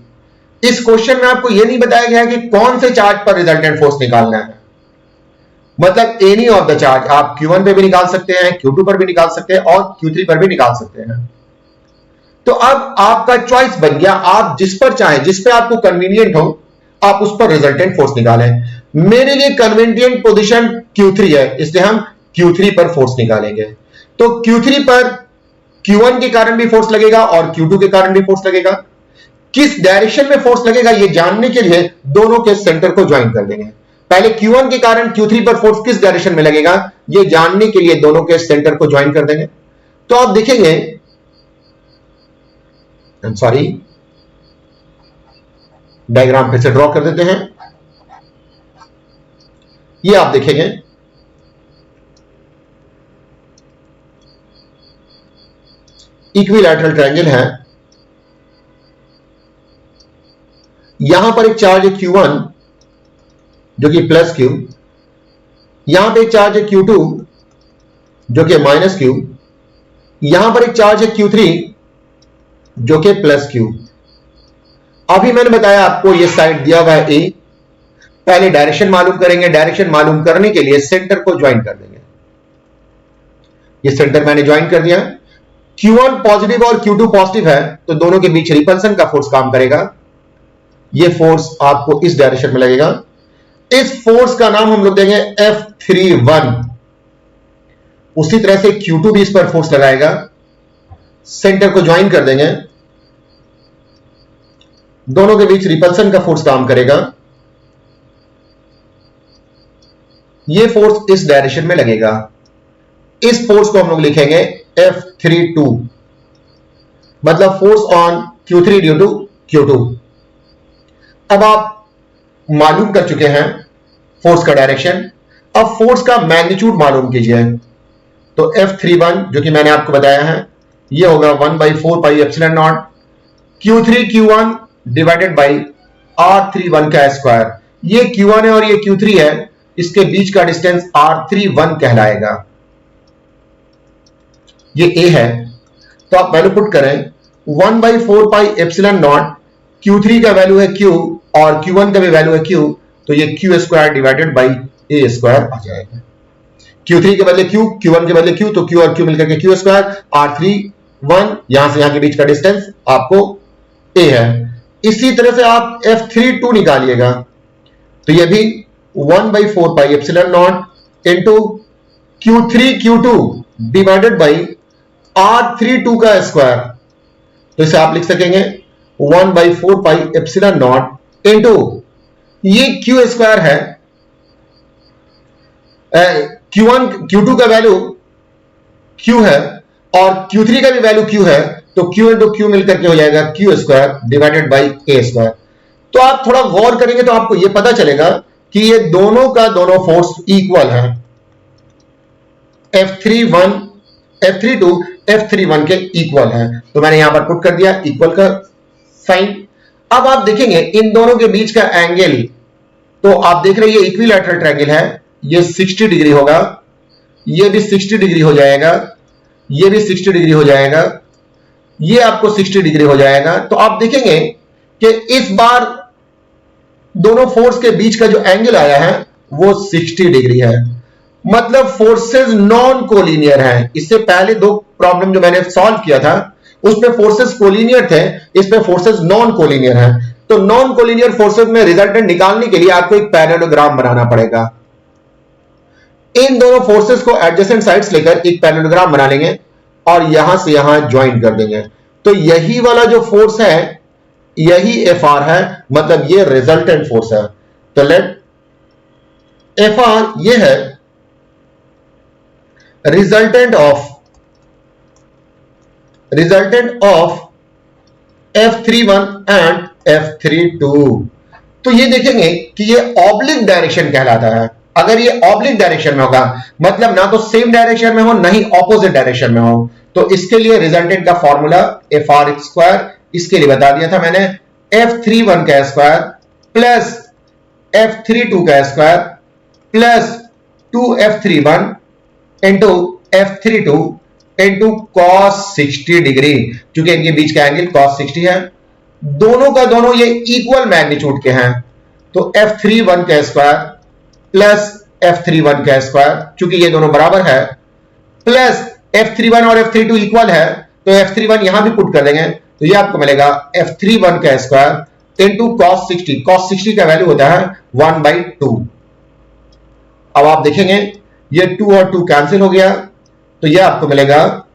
इस क्वेश्चन में आपको यह नहीं बताया गया है कि कौन से चार्ज पर रिजल्टेंट फोर्स निकालना है, मतलब एनी ऑफ द चार्ज। आप Q1 पे भी निकाल सकते हैं, Q2 पर भी निकाल सकते हैं और Q3 पर भी निकाल सकते हैं। तो अब आपका चॉइस बन गया, आप जिस पर चाहें, जिस पे आपको कन्वीनियंट हो, आप उस पर रिजल्टेंट फोर्स निकालें। मेरे लिए कन्वीनियंट पोजीशन Q3 है, इसलिए हम Q3 पर फोर्स निकालेंगे। तो Q3 पर Q1 के कारण भी फोर्स लगेगा और Q2 के कारण भी फोर्स लगेगा। किस डायरेक्शन में फोर्स लगेगा यह जानने के लिए दोनों के सेंटर को ज्वाइन कर देंगे। पहले Q1 के कारण Q3 पर फोर्स किस डायरेक्शन में लगेगा यह जानने के लिए दोनों के सेंटर को ज्वाइन कर देंगे। तो आप देखेंगे, सॉरी, डायग्राम फिर से ड्रॉ कर देते हैं। ये आप देखेंगे इक्विलैटरल ट्रायंगल है। यहां पर एक चार्ज है Q1 जो कि प्लस Q, यहां पर एक चार्ज है Q2 जो कि माइनस Q, यहां पर एक चार्ज है Q3 जो कि प्लस Q। अभी मैंने बताया आपको ये साइड दिया हुआ है A, पहले डायरेक्शन मालूम करेंगे, डायरेक्शन मालूम करने के लिए सेंटर को ज्वाइन कर देंगे। ये सेंटर मैंने ज्वाइन कर दिया। Q1 पॉजिटिव और Q2 पॉजिटिव है, तो दोनों के बीच रिपल्सन का फोर्स काम करेगा। ये फोर्स आपको इस डायरेक्शन में लगेगा। इस फोर्स का नाम हम लोग देंगे F31। उसी तरह से Q2 भी इस पर फोर्स लगाएगा, सेंटर को ज्वाइन कर देंगे, दोनों के बीच रिपल्सन का फोर्स काम करेगा। ये फोर्स इस डायरेक्शन में लगेगा। इस फोर्स को हम लोग लिखेंगे F32, मतलब force on Q3 due to Q2। अब आप मालूम कर चुके हैं फोर्स का डायरेक्शन, अब फोर्स का मैग्नीट्यूड मालूम कीजिए। तो F31 जो कि मैंने आपको बताया है ये होगा 1/4 pi epsilon naught Q3 Q1 divided by R31 का स्क्वायर। ये Q1 है और ये Q3 है, इसके बीच का डिस्टेंस R31 कहलाएगा। ये A है, तो आप वैल्यू पुट करें 1/4 पाई एप्सिलॉन नॉट, Q3 का वैल्यू है Q और Q1 का भी वैल्यू है Q, तो ये Q square divided by A square आ जाएगा। Q3 के बदले Q, Q1 के बदले Q, तो Q और Q मिलकर के Q स्क्वायर, R31 यहां से यहां के बीच का डिस्टेंस आपको A है। इसी तरह से आप F32 निकालिएगा, तो ये भी 1/4 pi epsilon naught into Q3 Q2 divided by R32 का स्क्वायर। तो इसे आप लिख सकेंगे 1/4 पाई एप्सिलॉन नॉट इंटू ये Q स्क्वायर है, Q1 Q2 का वैल्यू Q है और Q3 का भी वैल्यू Q है, तो Q इंटू Q मिलकर के हो जाएगा Q square divided by A square. तो आप थोड़ा गौर करेंगे तो आपको यह पता चलेगा कि ये दोनों का दोनों फोर्स इक्वल है, F32 F31 के इक्वल है। तो मैंने यहां पर पुट कर दिया इक्वल का साइन। अब आप देखेंगे इन दोनों के बीच का एंगल, तो आप देख रहे हैं ये इक्विलैटरल ट्रायंगल है, ये 60 डिग्री होगा, ये भी 60 डिग्री हो जाएगा, ये भी 60 डिग्री हो जाएगा, ये आपको 60 डिग्री हो जाएगा। तो आप देखेंगे कि इस बार दोनों फोर्स के बीच का जो एंगल आया है वो 60 डिग्री है, मतलब फोर्सेस नॉन कोलिनियर हैं। इससे पहले दो प्रॉब्लम जो मैंने सॉल्व किया था उसमें फोर्सेस कोलिनियर थे, इसमें फोर्सेस नॉन कोलिनियर हैं। तो नॉन कोलिनियर फोर्सेस में रिजल्टेंट निकालने के लिए आपको एक पैरेललोग्राम बनाना पड़ेगा। इन दोनों फोर्सेस को एडजेसेंट साइड्स लेकर एक पैरेललोग्राम बना लेंगे और यहां से यहां ज्वाइन कर देंगे। तो यही वाला जो फोर्स है यही Fr है, मतलब ये रिजल्टेंट फोर्स है। तो लेट Fr ये है resultant of F31 and F32। तो ये देखेंगे कि ये ऑब्लिक डायरेक्शन कहलाता है। अगर ये ऑब्लिक डायरेक्शन में होगा, मतलब ना तो सेम डायरेक्शन में हो ना ही ऑपोजिट डायरेक्शन में हो, तो इसके लिए रिजल्टेंट का फॉर्मूला Fr स्क्वायर, इसके लिए बता दिया था मैंने, F31 का स्क्वायर प्लस F32 का square plus 2F31 into F32 into cos 60 degree, क्योंकि इनके बीच का एंगल cos 60 है। दोनों का दोनों ये इक्वल मैग्नीट्यूड के हैं, तो F31 का स्क्वायर प्लस F31 का स्क्वायर, क्योंकि ये दोनों बराबर है, प्लस F31 और F32 इक्वल है, तो F31 यहां भी पुट कर देंगे, तो ये आपको मिलेगा F31 का स्क्वायर इंटू cos 60। cos 60 का वैल्यू होता है 1/2। अब आप देखेंगे ये 2 और 2 कैंसिल हो गया, तो ये आपको मिलेगा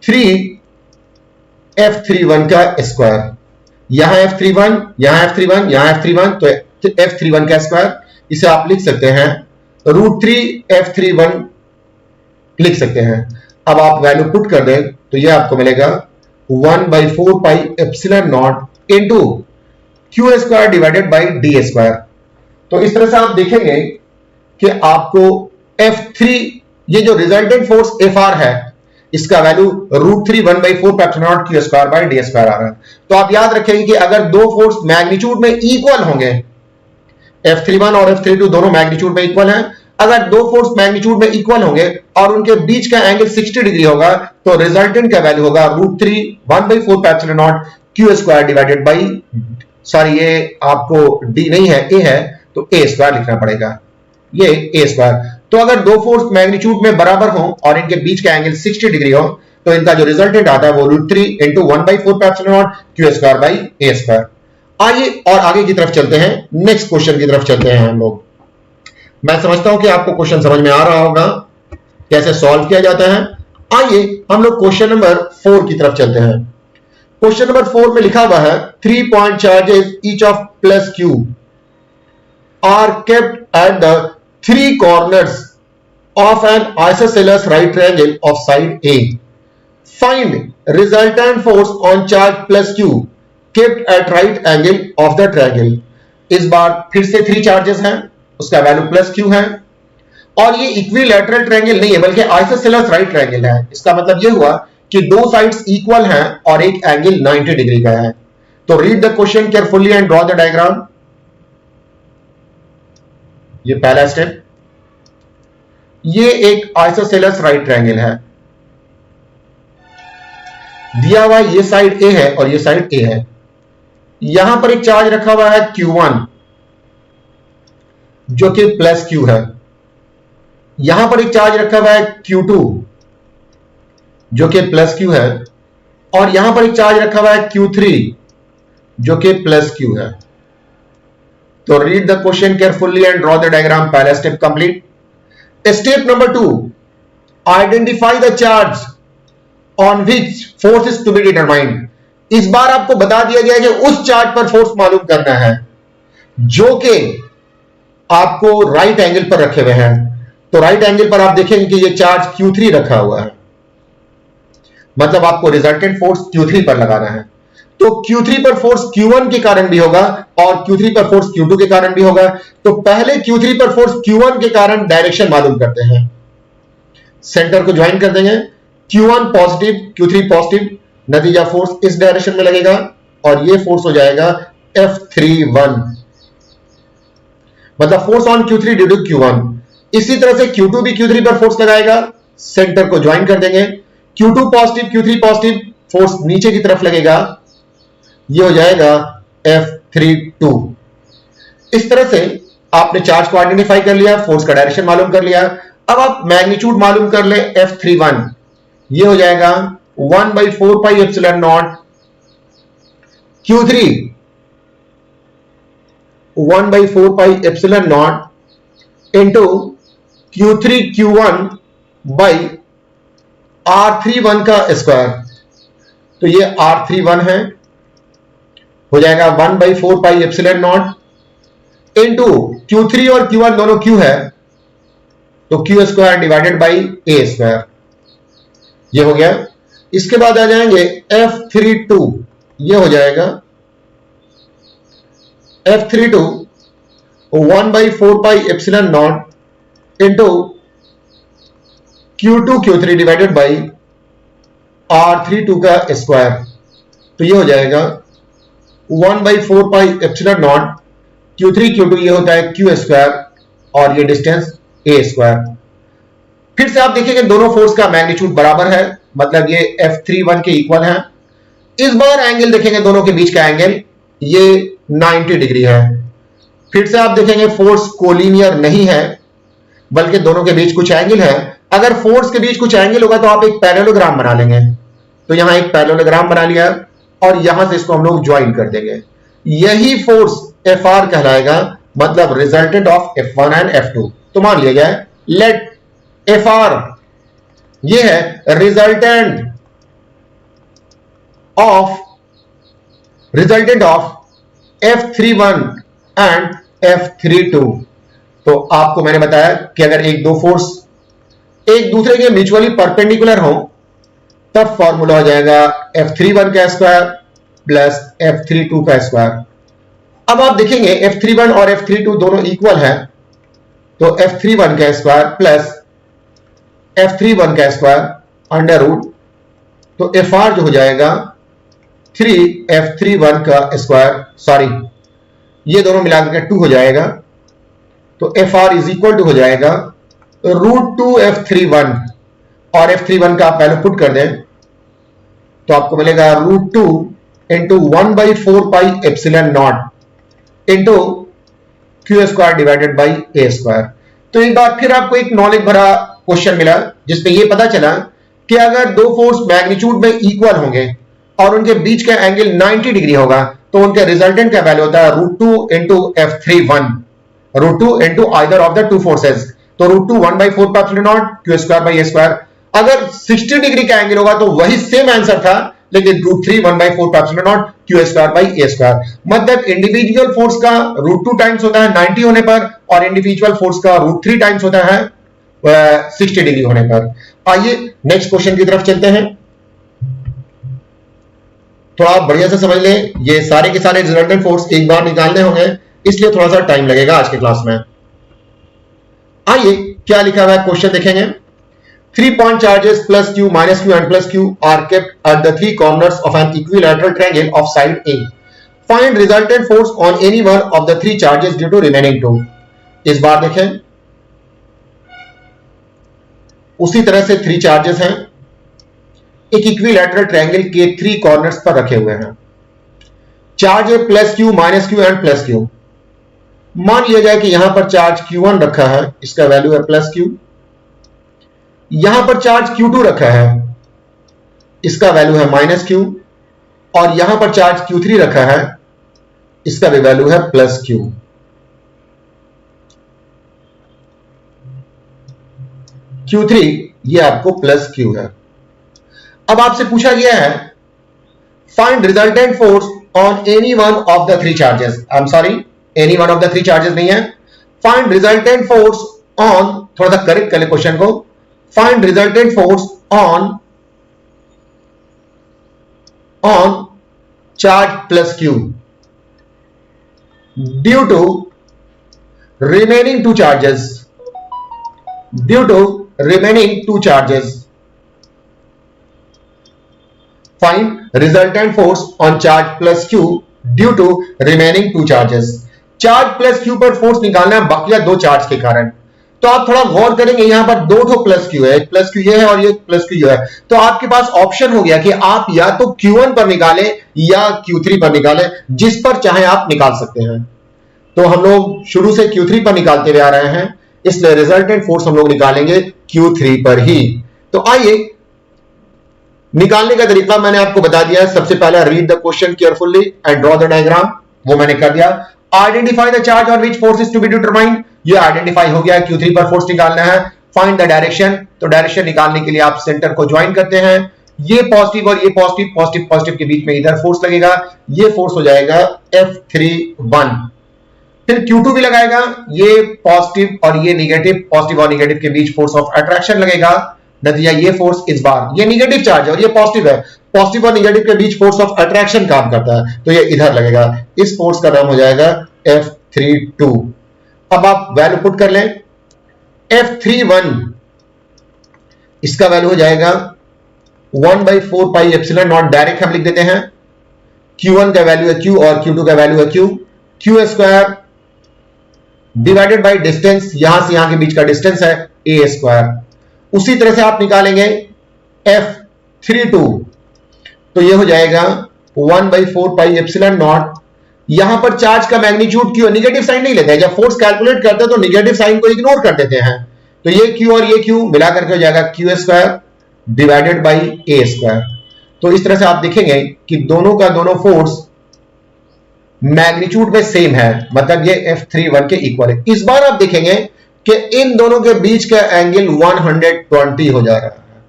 3F31 का स्क्वायर। यहां F31 यहां F31 यहां F31, तो F31 का स्क्वायर, इसे आप लिख सकते हैं √3F31 लिख सकते हैं। अब आप वैल्यू पुट कर दें तो ये आपको मिलेगा 1/4 pi epsilon naught into Q square divided by D square. तो इस तरह से आप देखेंगे कि आपको F3, ये जो रिजल्टेंट फोर्स Fr है, इसका value √3 1/4 epsilon naught Q square by D square आ रहा है। तो आप याद रखेंगे कि अगर दो फोर्स मैग्नीट्यूड में इक्वल होंगे, F31 और F32 दोनों मैग्नीट्यूड में इक्वल हैं, अगर दो फोर्स मैग्नीट्यूड में इक्वल होंगे और उनके बीच का एंगल 60 डिग्री होगा, तो रिजल्टेंट का वैल्यू होगा √3 1/4 epsilon naught Q square divided by, sorry ये आपको D नहीं है A है, तो A स्क्वायर लिखना पड़ेगा, ये A स्क्वायर। तो अगर दो फोर्स मैग्नीट्यूड में बराबर हो और इनके बीच का एंगल 60 डिग्री हो, तो इनका जो रिजल्टेंट आता है वो √3 into 1/4 epsilon naught Q square by A square. आइए और आगे की तरफ चलते हैं, नेक्स्ट क्वेश्चन की तरफ चलते हैं हम लोग। मैं समझता हूं कि आपको क्वेश्चन समझ में आ रहा होगा कैसे सॉल्व किया जाता है। आइए हम लोग क्वेश्चन नंबर 4 की तरफ चलते हैं। क्वेश्चन नंबर 4 में लिखा हुआ है 3 point charges each of plus Q are kept at the 3 corners of an isosceles right triangle of side A. Find resultant force on charge plus Q kept at right angle of the triangle. इस बार फिर से 3 चार्जेस हैं, उसका वैल्यू प्लस Q है, और ये इक्विलैटरल ट्रायंगल नहीं है बल्कि आइसोसेलेस राइट ट्रायंगल है। इसका मतलब ये हुआ कि दो साइड्स इक्वल हैं और एक एंगल 90 डिग्री का है। तो read the question carefully and draw the diagram. ये पहला स्टेप, ये एक आइसोसेलेस राइट ट्रायंगल है, दिया हुआ ये साइड A है और ये साइड A है। यहां पर एक चार्ज रखा हुआ है Q1 जो कि प्लस Q है, यहां पर एक चार्ज रखा हुआ है Q2 जो कि प्लस Q है, और यहां पर एक चार्ज रखा हुआ है Q3 जो कि प्लस Q है। तो read the question carefully and draw the diagram. पहला step complete. Step number 2, identify the charge on which force is to be determined. इस बार आपको बता दिया गया कि उस चार्ज पर फोर्स मालूम करना है जो कि आपको राइट एंगल पर रखे हुए हैं। तो राइट एंगल पर आप देखेंगे कि ये चार्ज Q3 रखा हुआ है। मतलब आपको रिजल्टेंट फोर्स Q3 पर लगाना है। तो Q3 पर फोर्स Q1 के कारण भी होगा और Q3 पर फोर्स Q2 के कारण भी होगा। तो पहले Q3 पर फोर्स Q1 के कारण डायरेक्शन मालूम करते हैं। सेंटर को ज्वाइन कर देंगे, Q1 पॉजिटिव Q3 पॉजिटिव, नतीजा फोर्स इस डायरेक्शन में लगेगा और ये फोर्स हो जाएगा F31, मतलब force on Q3 due to Q1। इसी तरह से Q2 भी Q3 पर फोर्स लगाएगा, सेंटर को ज्वाइन कर देंगे, Q2 positive Q3 positive, force नीचे की तरफ लगेगा, ये हो जाएगा F32। इस तरह से आपने चार्ज को आइडेंटिफाई कर लिया, फोर्स का डायरेक्शन मालूम कर लिया। अब आप मैग्नीट्यूड मालूम कर ले F31, ये हो जाएगा 1/4 pi epsilon naught Q3 1/4 pi epsilon naught into Q3 Q1 by R31 का स्क्वायर। तो ये R31 है, हो जाएगा 1/4 pi epsilon naught into Q3 और Q1 दोनों Q है, तो Q square divided by A square, ये हो गया। इसके बाद आ जाएंगे F32, ये हो जाएगा F32 1/4 pi epsilon naught into Q2 Q3 divided by R32 का स्क्वायर, तो ये हो जाएगा 1/4 pi epsilon naught Q3 Q2, ये होता है Q स्क्वायर और ये डिस्टेंस A स्क्वायर। फिर से आप देखेंगे दोनों फोर्स का मैग्नीट्यूड बराबर है, मतलब ये F31 के इक्वल है। इस बार एंगल देखेंगे दोनों के बीच का एंगल, ये 90 डिग्री है। फिर से आप देखेंगे फोर्स कोलिनियर नहीं है, बल्कि दोनों के बीच कुछ एंगल है। अगर फोर्स के बीच कुछ एंगल होगा तो आप एक पैरेललोग्राम बना लेंगे। तो यहां एक पैरेललोग्राम बना लिया और यहां से इसको हम लोग ज्वाइन कर देंगे। यही फोर्स Fr कहलाएगा, मतलब resultant of F1 and F2। तो मान लिया जाए लेट Fr, ये है resultant of F31 and F32। तो आपको मैंने बताया कि अगर एक दो फोर्स एक दूसरे के म्यूचुअली परपेंडिकुलर हो तब फॉर्मूला हो जाएगा F31 का स्क्वायर प्लस F32 का स्क्वायर। अब आप देखेंगे F31 और F32 दोनों इक्वल है, तो F31 का स्क्वायर प्लस F31 का स्क्वायर अंडर रूट, तो Fr जो हो जाएगा 3F31 का स्क्वायर, सॉरी ये दोनों मिलाकर के 2 हो जाएगा, तो Fr इज इक्वल टू हो जाएगा √2F31 और F31 का आप वैल्यू पुट कर दें तो आपको मिलेगा √2 into 1/4 pi epsilon naught into Q square divided by A square. तो एक बार फिर आपको एक नॉलेज भरा क्वेश्चन मिला जिसमें यह पता चला कि अगर दो फोर्स मैग्नीट्यूड में इक्वल होंगे और उनके बीच का एंगल 90 डिग्री होगा तो उनके रिजल्टेंट का वैल्यू होता है √2 into F31, √2 into either of the two forces, तो √2 1/4 pi epsilon naught Q square by A square. अगर 60 डिग्री का एंगल होगा तो वही सेम आंसर था, लेकिन √3 1/4 pi epsilon naught Q square by A square. मतलब इंडिविजुअल फोर्स का √2 टाइम्स होता है 90 होने पर और इंडिविजुअल फोर्स का √3 टाइम्स होता है 60 डिग्री होने पर। आइए नेक्स्ट क्वेश्चन की तरफ चलते हैं। थोड़ा आप बढ़िया से समझ लें, ये सारे के सारे रिजल्टेंट फोर्स एक बार निकालने होंगे, इसलिए थोड़ा सा टाइम लगेगा आज के क्लास में। आइए क्या लिखा हुआ है क्वेश्चन देखेंगे। 3 point charges plus Q minus Q and plus Q are kept at the 3 corners of an equilateral triangle of side A. Find resultant force on any one of the 3 charges due to remaining 2. इस बार देखें, उसी तरह से 3 चार्जेस हैं, एक इक्विलैटरल ट्रायंगल के 3 कॉर्नर्स पर रखे हुए हैं। चार्ज है plus Q minus Q and plus Q। मान लिया जाए कि यहां पर चार्ज Q1 रखा है, इसका वैल्यू है प्लस Q। यहां पर चार्ज Q2 रखा है, इसका वैल्यू है माइनस Q, और यहां पर चार्ज Q3 रखा है, इसका भी वैल्यू है प्लस Q। Q3 ये आपको प्लस Q है। अब आपसे पूछा गया है find resultant force on any one of the 3 charges. I am sorry, any one of the 3 charges नहीं है, फाइंड रिजल्टेंट फोर्स ऑन, थोड़ा सा करेक्ट कर ले क्वेश्चन को, find resultant force on on charge plus q due to remaining two charges, find resultant force on charge plus q due to remaining two charges. Charge plus Q पर फोर्स निकालना है बाकी दो चार्ज के कारण। तो आप थोड़ा गौर करेंगे, यहां पर दो प्लस क्यू है, एक प्लस क्यू ये है और ये प्लस क्यू है। तो आपके पास ऑप्शन हो गया कि आप या तो Q1 पर निकालें या Q3 पर निकालें, जिस पर चाहे आप निकाल सकते हैं। तो हम लोग शुरू से Q3 पर निकालते हुए आ रहे हैं, इसलिए रिजल्टेंट फोर्स हम लोग निकालेंगे Q3 पर ही। तो आइए, निकालने का तरीका मैंने आपको बता दिया है। सबसे पहले read the question carefully and draw the diagram, वो मैंने कर दिया। Identify the charge on which force is to be determined, ये आइडेंटिफाई हो गया, Q3 पर फोर्स निकालना है। फाइंड द डायरेक्शन, तो डायरेक्शन निकालने के लिए आप सेंटर को ज्वाइन करते हैं। ये पॉजिटिव और ये पॉजिटिव, पॉजिटिव पॉजिटिव के बीच में इधर फोर्स लगेगा, ये फोर्स हो जाएगा F31। फिर Q2 भी लगाएगा, ये पॉजिटिव और ये निगेटिव, पॉजिटिव और निगेटिव के बीच फोर्स ऑफ अट्रैक्शन लगेगा। नतीजा ये फोर्स इस बार, ये निगेटिव चार्ज है और ये पॉजिटिव है, पॉजिटिव और निगेटिव के बीच फोर्स ऑफ अट्रैक्शन काम करता है, तो ये इधर लगेगा। इस फोर्स का नाम हो जाएगा F32। अब आप वैल्यू पुट कर लें। F31 इसका वैल्यू हो जाएगा 1/4 पाई एप्सिलॉन नॉट, डायरेक्ट हम लिख देते हैं। Q1 का वैल्यू है Q और Q2 का वैल्यू है Q square divided by distance, यहां से यहां के बीच का डिस्टेंस है A स्क्वायर। उसी तरह से आप निकालेंगे F32, तो ये हो जाएगा 1/4 पाई एप्सिलॉन नॉट। यहां पर चार्ज का मैग्नीट्यूड Q, निगेटिव साइन नहीं लेते हैं, जब फोर्स कैलकुलेट करते हैं तो निगेटिव साइन को इग्नोर कर देते हैं। तो ये Q और ये Q मिला करके हो जाएगा Q square divided by A square. तो इस तरह से आप देखेंगे कि दोनों का दोनों फोर्स मैग्नीट्यूड में सेम है, मतलब ये F31 के इक्वल है। इस बार आप देखेंगे कि इन दोनों के बीच का एंगल 120 हो जा रहा है।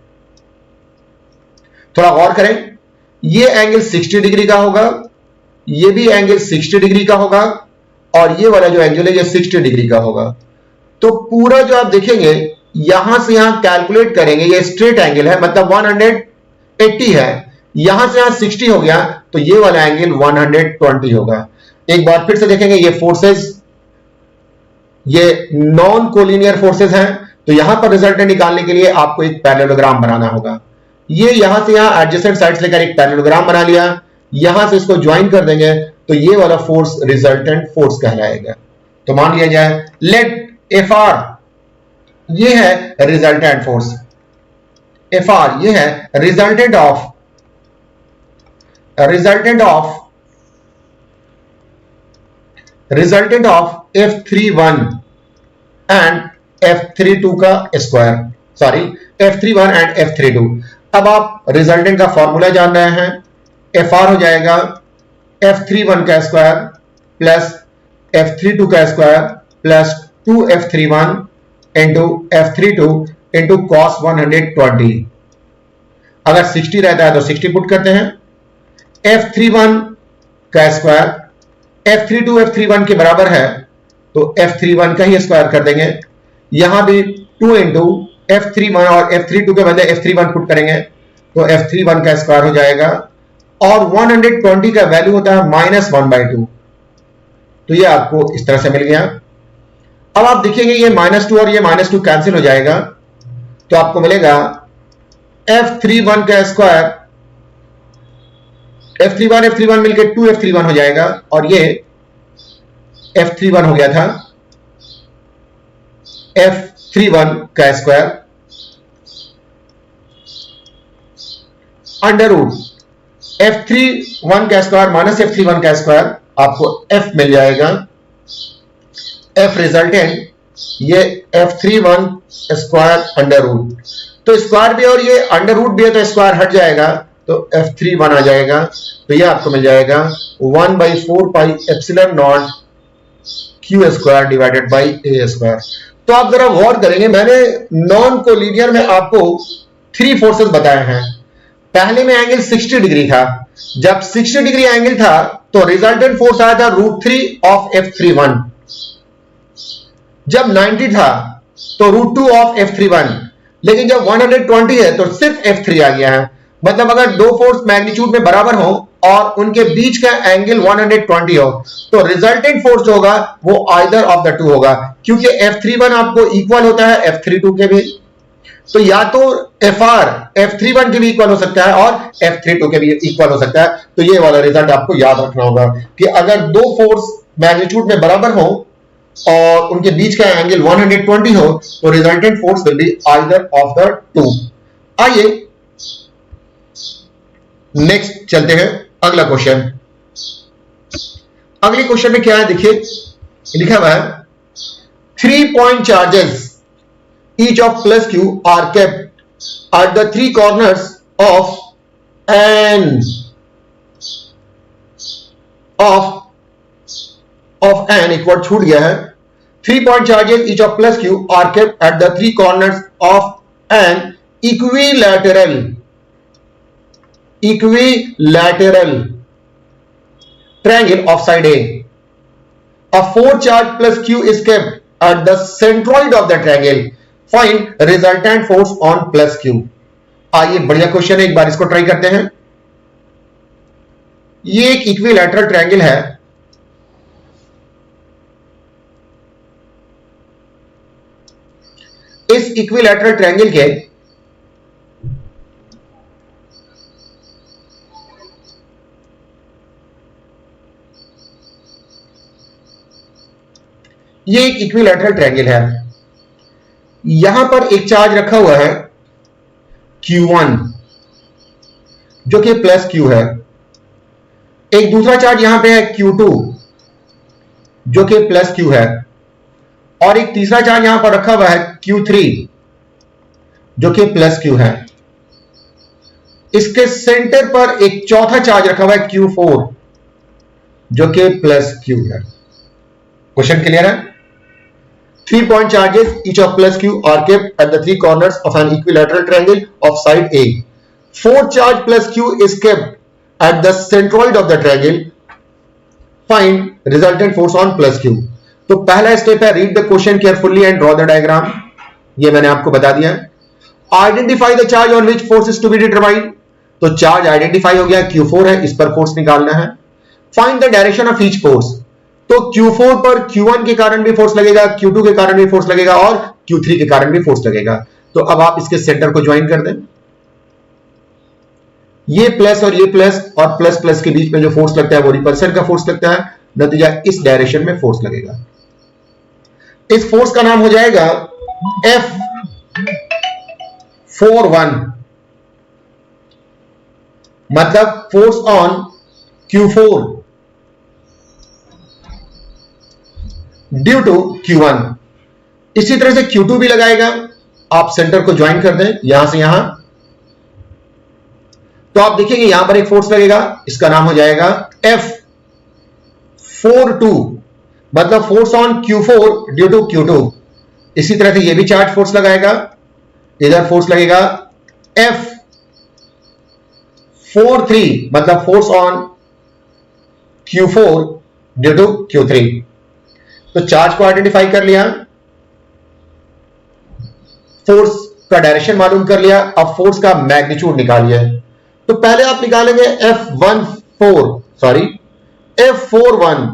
थोड़ा गौर करें, ये एंगल 60 डिग्री का होगा, ये भी एंगल 60 डिग्री का होगा और ये वाला जो एंगल है ये 60 डिग्री का होगा। तो पूरा जो आप देखेंगे यहां से यहां कैलकुलेट करेंगे, ये स्ट्रेट एंगल है, मतलब 180 है, यहां से यहां 60 हो गया, तो ये वाला एंगल 120 होगा। एक बार फिर से देखेंगे, ये फोर्सेस ये नॉन कोलिनियर फोर्सेस हैं, तो यहां पर रिजल्टेंट निकालने के लिए आपको एक पैरेललोग्राम बनाना होगा। ये यहां से यहां एडजेसेंट साइड्स लेकर एक पैरेललोग्राम बना लिया, यहां से इसको ज्वाइन कर देंगे, तो ये वाला फोर्स रिजल्टेंट फोर्स कहलाएगा। तो मान लिया जाए लेट Fr ये है रिजल्टेंट फोर्स, Fr ये है resultant of F31 and F32 का square, sorry F31 and F32। अब आप रिजल्टेंट का फॉर्मूला जान रहे हैं, Fr हो जाएगा F31 का स्क्वायर प्लस F32 का square plus 2F31 into F32 into cos 120। अगर 60 रहता है तो 60 पुट करते हैं, F31 का स्क्वायर F32 F31 के बराबर है, तो F31 का ही स्क्वायर कर देंगे। यहां भी 2 इंटू F31 और F32 के बदले F31 पुट करेंगे, तो F31 का स्क्वायर हो जाएगा और 120 का वैल्यू होता है -1/2, तो ये आपको इस तरह से मिल गया। अब आप देखेंगे ये -2 और ये -2 कैंसिल हो जाएगा, तो आपको मिलेगा F31 का स्क्वायर, F31 मिलकर 2F31 हो जाएगा और ये F31 हो गया था F31 का स्क्वायर अंडर रूट F31 का स्क्वायर माइनस F31 का स्क्वायर, आपको F मिल जाएगा। F रिजल्टेंट ये F31 स्क्वायर अंडर रूट, तो स्क्वायर भी और ये अंडर रूट भी है तो स्क्वायर हट जाएगा, तो F31 आ जाएगा। तो ये आपको मिल जाएगा 1/4 pi epsilon naught Q square divided by A square. तो आप जरा गौर करेंगे, मैंने नॉन कोलिनियर में आपको 3 फोर्सेस बताए हैं। पहले में एंगल 60 डिग्री था, जब 60 डिग्री एंगल था तो रिजल्टेंट फोर्स आया था √3 ऑफ F31। जब 90 था तो √2 ऑफ F31, लेकिन जब 120 है तो सिर्फ F3 आ गया है। मतलब अगर दो फोर्स मैग्नीट्यूड में बराबर हो और उनके बीच का एंगल 120 हो तो रिजल्टेंट फोर्स जो होगा वो आइदर ऑफ द टू होगा, क्योंकि F31 आपको इक्वल होता है F32 के भी, तो या तो FR F31 के भी इक्वल हो सकता है और F32 के भी इक्वल हो सकता है। तो ये वाला रिजल्ट आपको याद रखना होगा कि अगर दो फोर्स मैग्नीट्यूड में बराबर हो और उनके बीच का एंगल 120 हो तो resultant force will be either of the two. आइए नेक्स्ट चलते हैं अगला क्वेश्चन। अगले क्वेश्चन में क्या है देखिए, लिखा हुआ है 3 point charges each of plus q are kept at the three corners of an equal छूट गया है। 3 point charges each of plus q are kept at the three corners of an equilateral triangle of side A. A 4 charge plus q is kept at the centroid of the triangle. Find resultant force on plus q. आइए बढ़िया क्वेश्चन है, एक बार इसको ट्राई करते हैं। ये एक इक्विलैटरल ट्रायंगल है, इस इक्विलैटरल ट्रायंगल के ये एक इक्विलैटरल ट्रायंगल है, यहां पर एक चार्ज रखा हुआ है Q1 जो कि प्लस Q है, एक दूसरा चार्ज यहां पे है Q2 जो कि प्लस Q है, और एक तीसरा चार्ज यहां पर रखा हुआ है Q3 जो कि प्लस Q है। इसके सेंटर पर एक चौथा चार्ज रखा हुआ है Q4 जो कि प्लस Q है। क्वेश्चन क्लियर है? 3 point charges each of plus q are kept at the three corners of an equilateral triangle of side A. 4 charge plus q is kept at the centroid of the triangle. Find resultant force on plus q. तो पहला स्टेप है read the question carefully and draw the diagram. ये मैंने आपको बता दिया है। Identify the charge on which force is to be determined. तो चार्ज आइडेंटिफाई हो गया, Q4 है, इस पर फोर्स निकालना है। Find the direction of each force. तो Q4 पर Q1 के कारण भी फोर्स लगेगा, Q2 के कारण भी फोर्स लगेगा और Q3 के कारण भी फोर्स लगेगा। तो अब आप इसके सेंटर को ज्वाइन कर दें। ये प्लस और प्लस प्लस के बीच में जो फोर्स लगता है वो रिपल्सन का फोर्स लगता है, नतीजा इस डायरेक्शन में फोर्स लगेगा। इस फोर्स का नाम हो जाएगा F41, मतलब force on Q4 due to Q1। इसी तरह से Q2 भी लगाएगा, आप सेंटर को ज्वाइन कर दें यहां से यहां, तो आप देखेंगे यहां पर एक फोर्स लगेगा, इसका नाम हो जाएगा F42, मतलब force on Q4 due to Q2। इसी तरह से यह भी चार्ज फोर्स लगाएगा, इधर फोर्स लगेगा F43, मतलब force on Q4 due to Q3। तो चार्ज को आइडेंटिफाई कर लिया, फोर्स का डायरेक्शन मालूम कर लिया, अब फोर्स का मैग्नीट्यूड निकालिए। तो पहले आप निकालेंगे F41,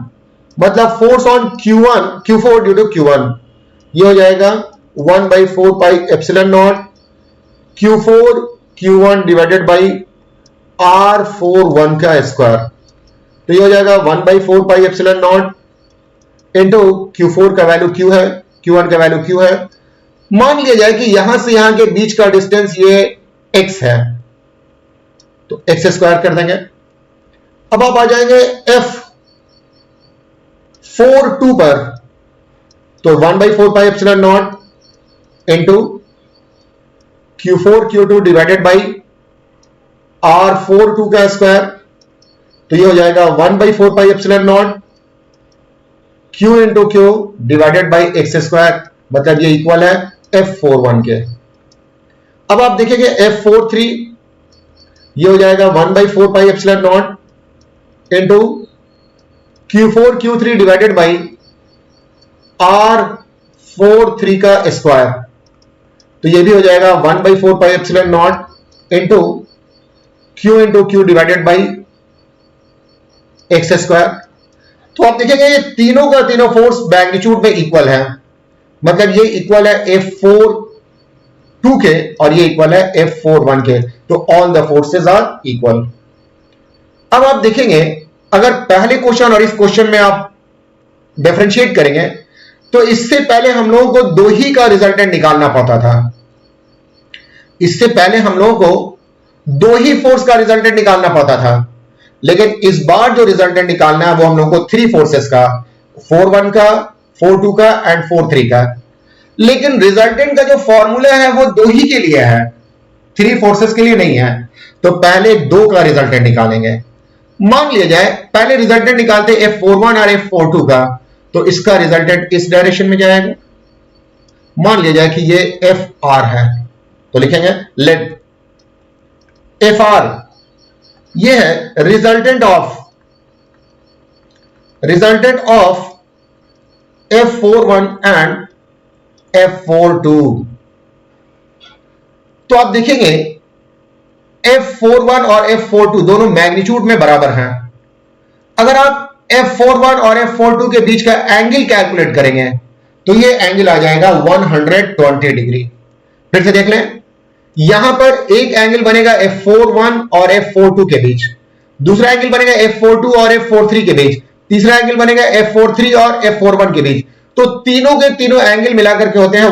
मतलब force on Q4 due to Q1। ये हो जाएगा 1/4 pi epsilon not Q4 Q1 divided by R41 का स्क्वायर। तो ये हो जाएगा 1/4 pi epsilon naught into Q4 का वैल्यू Q है, Q1 का वैल्यू Q है। मान लिया जाए कि यहां से यहां के बीच का डिस्टेंस ये x है, तो x स्क्वायर कर देंगे। अब आप आ जाएंगे F42 पर, तो 1/4 pi epsilon naught into Q4 Q2 divided by R42 का स्क्वायर। तो ये हो जाएगा 1/4 pi epsilon naught Q into Q divided by x square, मतलब ये इक्वल है F41 के। अब आप देखेंगे F43, ये हो जाएगा 1/4 pi epsilon naught into Q4 Q3 divided by R43 का स्क्वायर। तो ये भी हो जाएगा 1/4 pi epsilon naught into Q into Q divided by x square. तो आप देखेंगे ये तीनों का तीनों फोर्स मैग्नीट्यूड में इक्वल है, मतलब ये इक्वल है F4(2) के और ये इक्वल है F4(1) के। तो all the forces are equal. अब आप देखेंगे अगर पहले क्वेश्चन और इस क्वेश्चन में आप डिफरेंशिएट करेंगे तो इससे पहले हम लोगों को दो ही का रिजल्टेंट निकालना पड़ता था। इससे पहले हम लोगों को दो ही फोर्स का रिजल्टेंट निकालना पड़ता था, लेकिन इस बार जो रिजल्टेंट निकालना है वो हम लोगों को थ्री फोर्सेस का, 4(1) का, 4(2) का एंड 4(3) का। लेकिन रिजल्टेंट का जो फॉर्मूला है वो दो ही के लिए है, थ्री फोर्सेस के लिए नहीं है। तो पहले दो का रिजल्टेंट निकालेंगे। मान लिया जाए पहले रिजल्टेंट निकालते F4(1) और F4(2) का, तो इसका रिजल्टेंट इस डायरेक्शन में जाएगा। मान लिया जाए कि ये FR है, तो लिखेंगे लेट FR ये है resultant of F4(1) and F4(2). तो आप देखेंगे F4(1) और F4(2) दोनों मैग्नीट्यूड में बराबर हैं। अगर आप F4(1) और F4(2) के बीच का एंगल कैलकुलेट करेंगे तो ये एंगल आ जाएगा 120 डिग्री। फिर से देख लें, यहां पर एक एंगल बनेगा F4(1) और F4(2) के बीच, दूसरा एंगल बनेगा F4(2) और F4(3) के बीच, तीसरा एंगल बनेगा F4(3) और F4(1) के बीच। तो तीनों के तीनों एंगल मिलाकर के होते हैं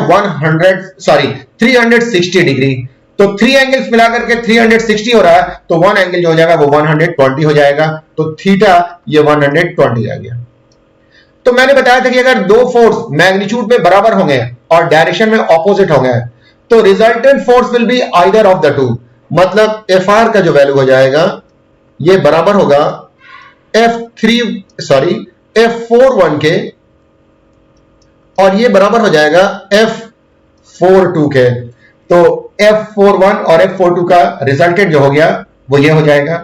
360 डिग्री। तो थ्री एंगल्स मिलाकर के 360 हो रहा है, तो वन एंगल जो हो जाएगा वो 120 हो जाएगा। तो थीटा ये 120 आ गया। तो मैंने बताया था कि अगर दो फोर्स मैग्नीट्यूड में बराबर होंगे और डायरेक्शन में ऑपोजिट होंगे तो resultant force will be either of the two. मतलब Fr का जो वैल्यू हो जाएगा ये बराबर होगा F4(1) के और ये बराबर हो जाएगा F4(2) के। तो F4(1) और F4(2) का रिजल्टेंट जो हो गया वो ये हो जाएगा।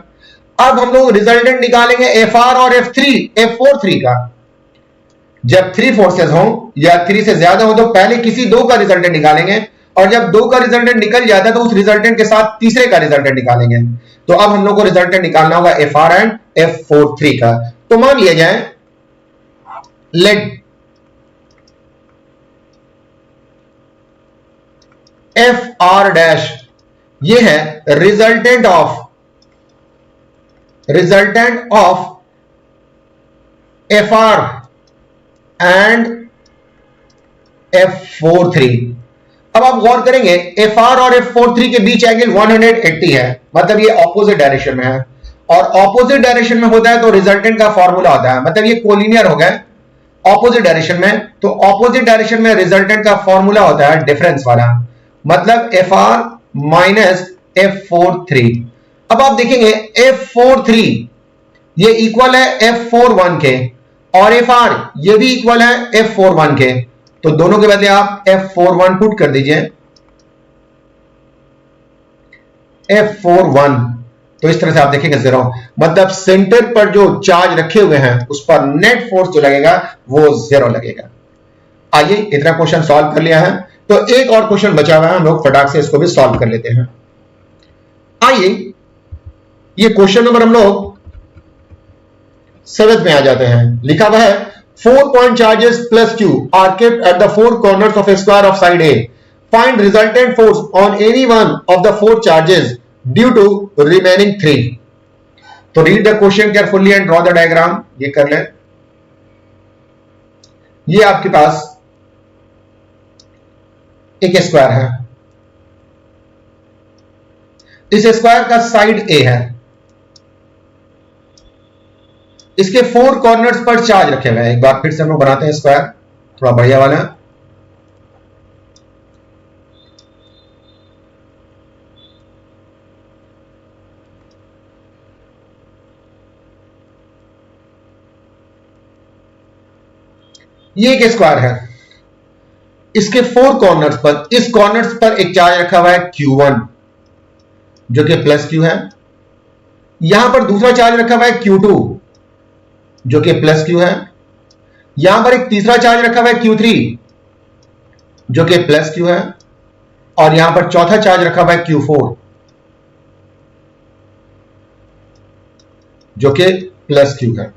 अब हम लोग रिजल्टेंट निकालेंगे Fr और F4(3) का। जब थ्री फोर्सेस हो या थ्री से ज्यादा हो तो पहले किसी दो का रिजल्टेंट निकालेंगे, और जब दो का रिजल्टेंट निकल जाता है तो उस रिजल्टेंट के साथ तीसरे का रिजल्टेंट निकालेंगे। तो अब हम लोग को रिजल्टेंट निकालना होगा Fr एंड F4(3) का। तो मान लिया जाए लेट Fr डैश ये है resultant of Fr and F4(3). अब आप गौर करेंगे Fr और F4(3) के बीच एंगल 180 है, मतलब ये ऑपोजिट डायरेक्शन में है, और ऑपोजिट डायरेक्शन में होता है तो रिजल्टेंट का फॉर्मूला होता है, मतलब ये कोलिनियर हो गए ऑपोजिट डायरेक्शन में। तो ऑपोजिट डायरेक्शन में रिजल्टेंट का फॉर्मूला होता है डिफरेंस वाला, मतलब Fr माइनस F4(3). अब आप देखेंगे F4(3) ये इक्वल है F4(1) के और Fr ये भी इक्वल है F4(1) के। तो दोनों के बदले आप F4(1) पुट कर दीजिए, F4(1). तो इस तरह से आप देखेंगे 0, मतलब सेंटर पर जो चार्ज रखे हुए हैं उस पर नेट फोर्स जो लगेगा वो 0 लगेगा। आइए इतना क्वेश्चन सॉल्व कर लिया है, तो एक और क्वेश्चन बचा हुआ है, हम लोग फटाक से इसको भी सॉल्व कर लेते हैं। आइए ये क्वेश्चन नंबर हम लोग 7 में आ जाते हैं। लिखा हुआ है 4 point charges plus Q are kept at the four corners of a square of side A. Find resultant force on any one of the four charges due to remaining 3. तो read the question carefully and draw the diagram. ये कर लें। ये आपके पास एक स्क्वायर है, इस स्क्वायर का साइड A है, इसके फोर कॉर्नर्स पर चार्ज रखे हुए हैं। एक बार फिर से हम लोग बनाते हैं स्क्वायर थोड़ा बढ़िया वाला। ये एक स्क्वायर है, इसके फोर कॉर्नर्स पर, इस कॉर्नर्स पर एक चार्ज रखा हुआ है Q1 जो कि प्लस Q है। यहां पर दूसरा चार्ज रखा हुआ है Q2 जो कि प्लस Q है। यहां पर एक तीसरा चार्ज रखा हुआ है Q3 जो कि प्लस Q है, और यहां पर चौथा चार्ज रखा हुआ है Q4। जो कि प्लस क्यू है।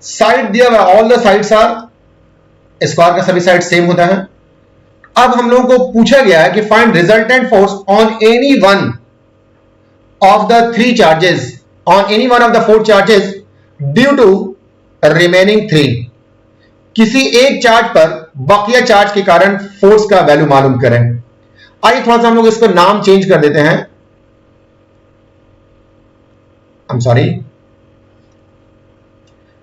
साइड दिया हुआ, all the sides are, square का सभी साइड सेम होता है। अब हम लोगों को पूछा गया है कि find resultant force on any one of the 3 charges, on any one of the 4 charges due to remaining 3। किसी एक चार्ज पर बाकिया चार्ज के कारण फोर्स का वैल्यू मालूम करें। आइए थोड़ा सा हम लोग इसको नाम चेंज कर देते हैं।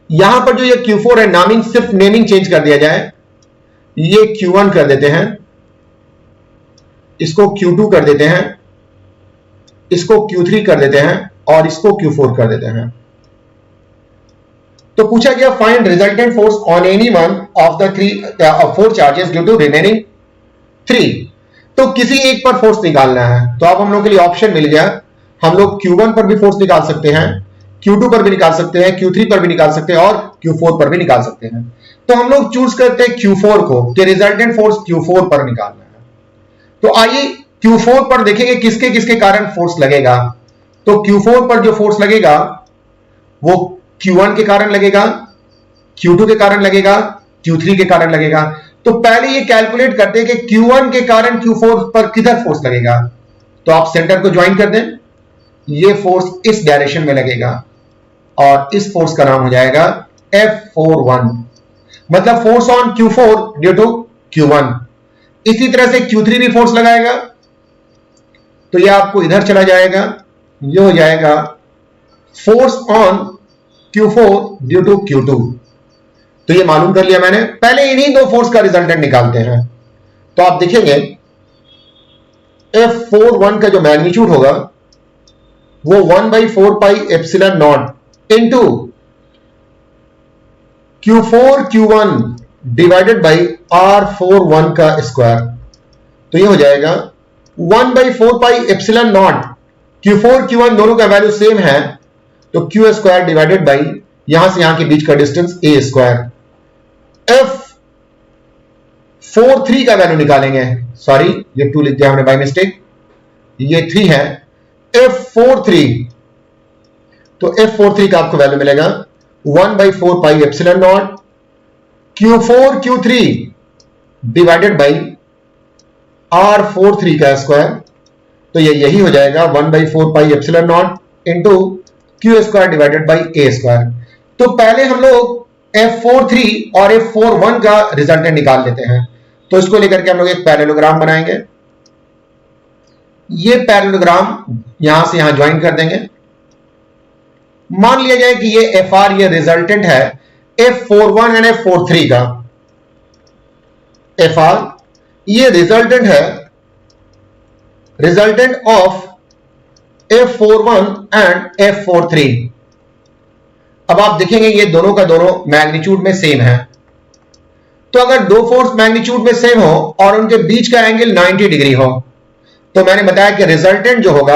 यहां पर जो ये Q4 है, नामिंग सिर्फ नेमिंग चेंज कर दिया जाए। ये Q1 कर देते हैं, इसको Q2 कर देते हैं, इसको Q3 कर देते हैं और इसको Q4 कर देते हैं। तो पूछा गया find resultant force on any one of the 4 charges due to remaining 3। तो किसी एक पर फोर्स निकालना है। तो अब हम लोग के लिए ऑप्शन मिल गया, हम लोग Q1 पर भी फोर्स निकाल सकते हैं, Q2 पर भी निकाल सकते हैं, Q3 पर भी निकाल सकते हैं और Q4 पर भी निकाल सकते हैं। तो हम लोग चूज करते हैं Q4 को, कि रिजल्टेंट फोर्स Q4 पर निकालना है। तो आइए Q4 पर देखेंगे किसके किसके कारण फोर्स लगेगा। तो Q4 पर जो फोर्स लगेगा वो Q1 के कारण लगेगा, Q2 के कारण लगेगा, Q3 के कारण लगेगा। तो पहले ये कैलकुलेट करते हैं कि Q1 के कारण Q4 पर किधर फोर्स लगेगा। तो आप सेंटर को ज्वाइन कर दें, ये फोर्स इस डायरेक्शन में लगेगा और इस फोर्स का नाम हो जाएगा F41, मतलब force on Q4 due to Q1। इसी तरह से Q3 भी फोर्स लगाएगा, तो ये आपको इधर चला जाएगा, ये हो जाएगा force on Q4 due to Q2। तो ये मालूम कर लिया मैंने। पहले इन्हीं दो फोर्स का रिजल्टेंट निकालते हैं। तो आप देखेंगे F41 का जो मैग्नीट्यूड होगा वो 1/4 pi epsilon not into Q4 Q1 divided by R41 का स्क्वायर। तो ये हो जाएगा 1/4 pi epsilon not, Q4 Q1 दोनों का वैल्यू सेम है, तो Q स्क्वायर डिवाइडेड बाई यहां से यहां के बीच का डिस्टेंस A स्क्वायर। F43 का वैल्यू निकालेंगे, सॉरी ये 2 लिख दिया हमने बाय मिस्टेक, ये 3 है। F43, तो F43 का आपको वैल्यू मिलेगा 1/4 pi epsilon not Q4 Q3 divided by R43 का स्क्वायर। तो ये यही हो जाएगा 1/4 pi epsilon naught into Q square divided by A square. तो पहले हम लोग F43 और F41 का रिजल्टेंट निकाल लेते हैं। तो इसको लेकर के हम लोग एक पैरेललोग्राम बनाएंगे। ये पैरेललोग्राम यहां से यहां ज्वाइन कर देंगे। मान लिया जाए कि ये FR ये रिजल्टेंट है F41 एंड F43 का। FR ये रिजल्टेंट है, resultant of F41 and F43। अब आप देखेंगे ये दोनों का दोनों मैग्नीट्यूड में सेम है। तो अगर दो फोर्स मैग्नीट्यूड में सेम हो और उनके बीच का एंगल 90 डिग्री हो, तो मैंने बताया कि रिजल्टेंट जो होगा,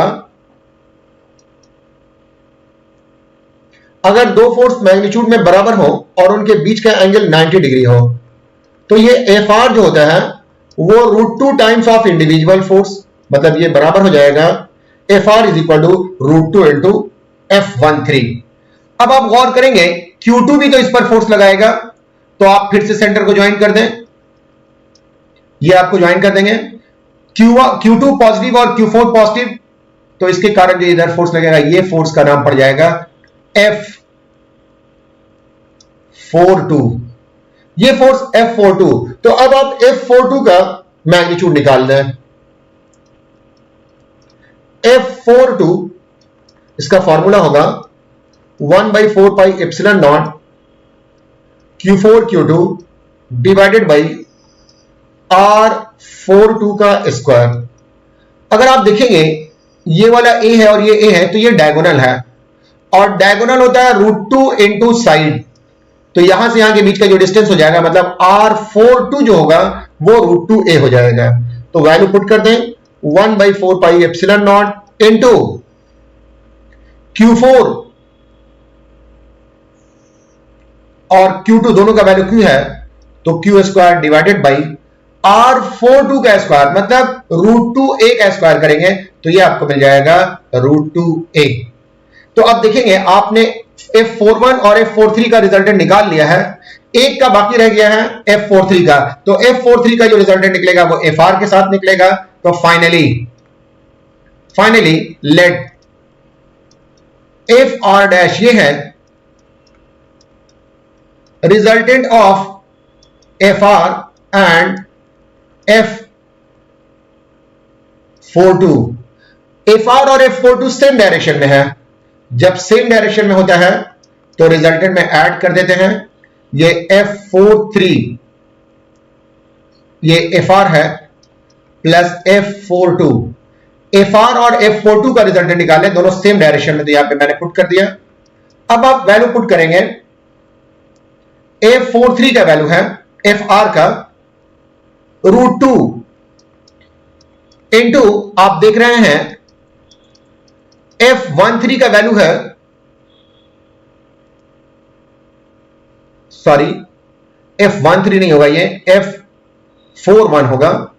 अगर दो फोर्स मैग्नीट्यूड में बराबर हो और उनके बीच का एंगल 90 डिग्री हो, तो ये FR जो होता है वो √2 टाइम्स ऑफ इंडिविजुअल फोर्स, मतलब ये बराबर हो जाएगा FR is equal to √2 into F13। अब आप गौर करेंगे Q2 भी तो इस पर फोर्स लगाएगा, तो आप फिर से सेंटर को ज्वाइन कर दें, ये आपको ज्वाइन कर देंगे। Q2 पॉजिटिव और Q4 पॉजिटिव, तो इसके कारण जो इधर फोर्स लगेगा ये फोर्स का नाम पड़ जाएगा F42, ये फोर्स F42। तो अब आप F42 का मैग्नीट्यूड निकाल दें। F42 इसका फॉर्मूला होगा 1/4 pi epsilon not Q4 Q2 divided by R42 का स्क्वायर। अगर आप देखेंगे ये वाला A है और ये A है, तो ये डायगोनल है और डायगोनल होता है √2 इंटू साइड। तो यहां से यहां के बीच का जो डिस्टेंस हो जाएगा, मतलब R42 जो होगा वो √2a हो जाएगा। तो वैल्यू पुट कर दें 1/4 pi epsilon naught into Q4 और Q2 दोनों का वैल्यू Q है, तो Q square divided by R42 का स्क्वायर, मतलब √2a का स्क्वायर करेंगे तो ये आपको मिल जाएगा √2a। तो अब देखेंगे आपने F41 और F43 का रिजल्टेंट निकाल लिया है, एक का बाकी रह गया है F43 का। तो F43 का जो रिजल्टेंट निकलेगा वो FR के साथ निकलेगा। तो फाइनली लेट FR डैश ये है resultant of FR and F42। FR और F42 सेम डायरेक्शन में है। जब सेम डायरेक्शन में होता है तो रिजल्टेंट में ऐड कर देते हैं। ये F43 ये FR है प्लस F42। FR और F42 का रिजल्टेंट निकाले, दोनों सेम डायरेक्शन में, तो यहां पे मैंने पुट कर दिया। अब आप वैल्यू पुट करेंगे। F43 का वैल्यू है FR का √2 इंटू आप देख रहे हैं F13 का वैल्यू है, सॉरी F13 नहीं होगा, ये F41 होगा।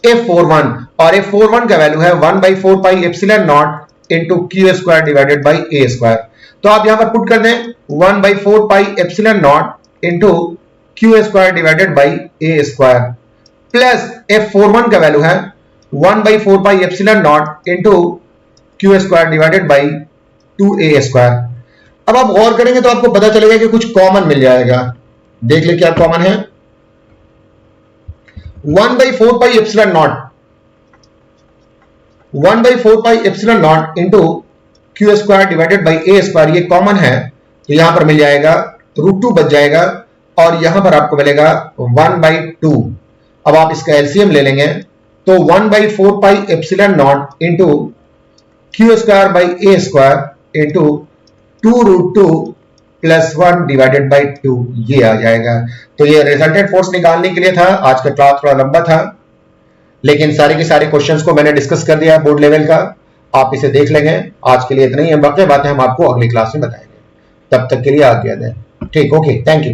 F41 और F41 का वैल्यू है 1/4 pi epsilon naught into Q square divided by A square. तो आप यहां पर पुट कर दें 1/4 pi epsilon naught into Q square divided by A square plus F41 का वैल्यू है 1/4 pi epsilon naught into Q square divided by 2a square. अब आप गौर करेंगे तो आपको पता चलेगा कि कुछ कॉमन मिल जाएगा। देख ले क्या कॉमन है। 1/4 pi epsilon not 1/4 pi epsilon naught into Q square divided by A square, ये कॉमन है। तो यहां पर मिल जाएगा √2 बच जाएगा और यहां पर आपको मिलेगा 1/2। अब आप इसका एलसीएम ले लेंगे तो 1/4 pi epsilon naught into Q square by A square into 2√2 plus 1 divided by 2 ये आ जाएगा। तो ये रिजल्टेंट फोर्स निकालने के लिए था। आज का क्लास थोड़ा लंबा था, लेकिन सारे के सारे क्वेश्चंस को मैंने डिस्कस कर दिया बोर्ड लेवल का। आप इसे देख लेंगे। आज के लिए इतना ही है, बाकी बातें हम आपको अगली क्लास में बताएंगे। तब तक के लिए आज्ञा दें। ठीक, ओके, थैंक यू।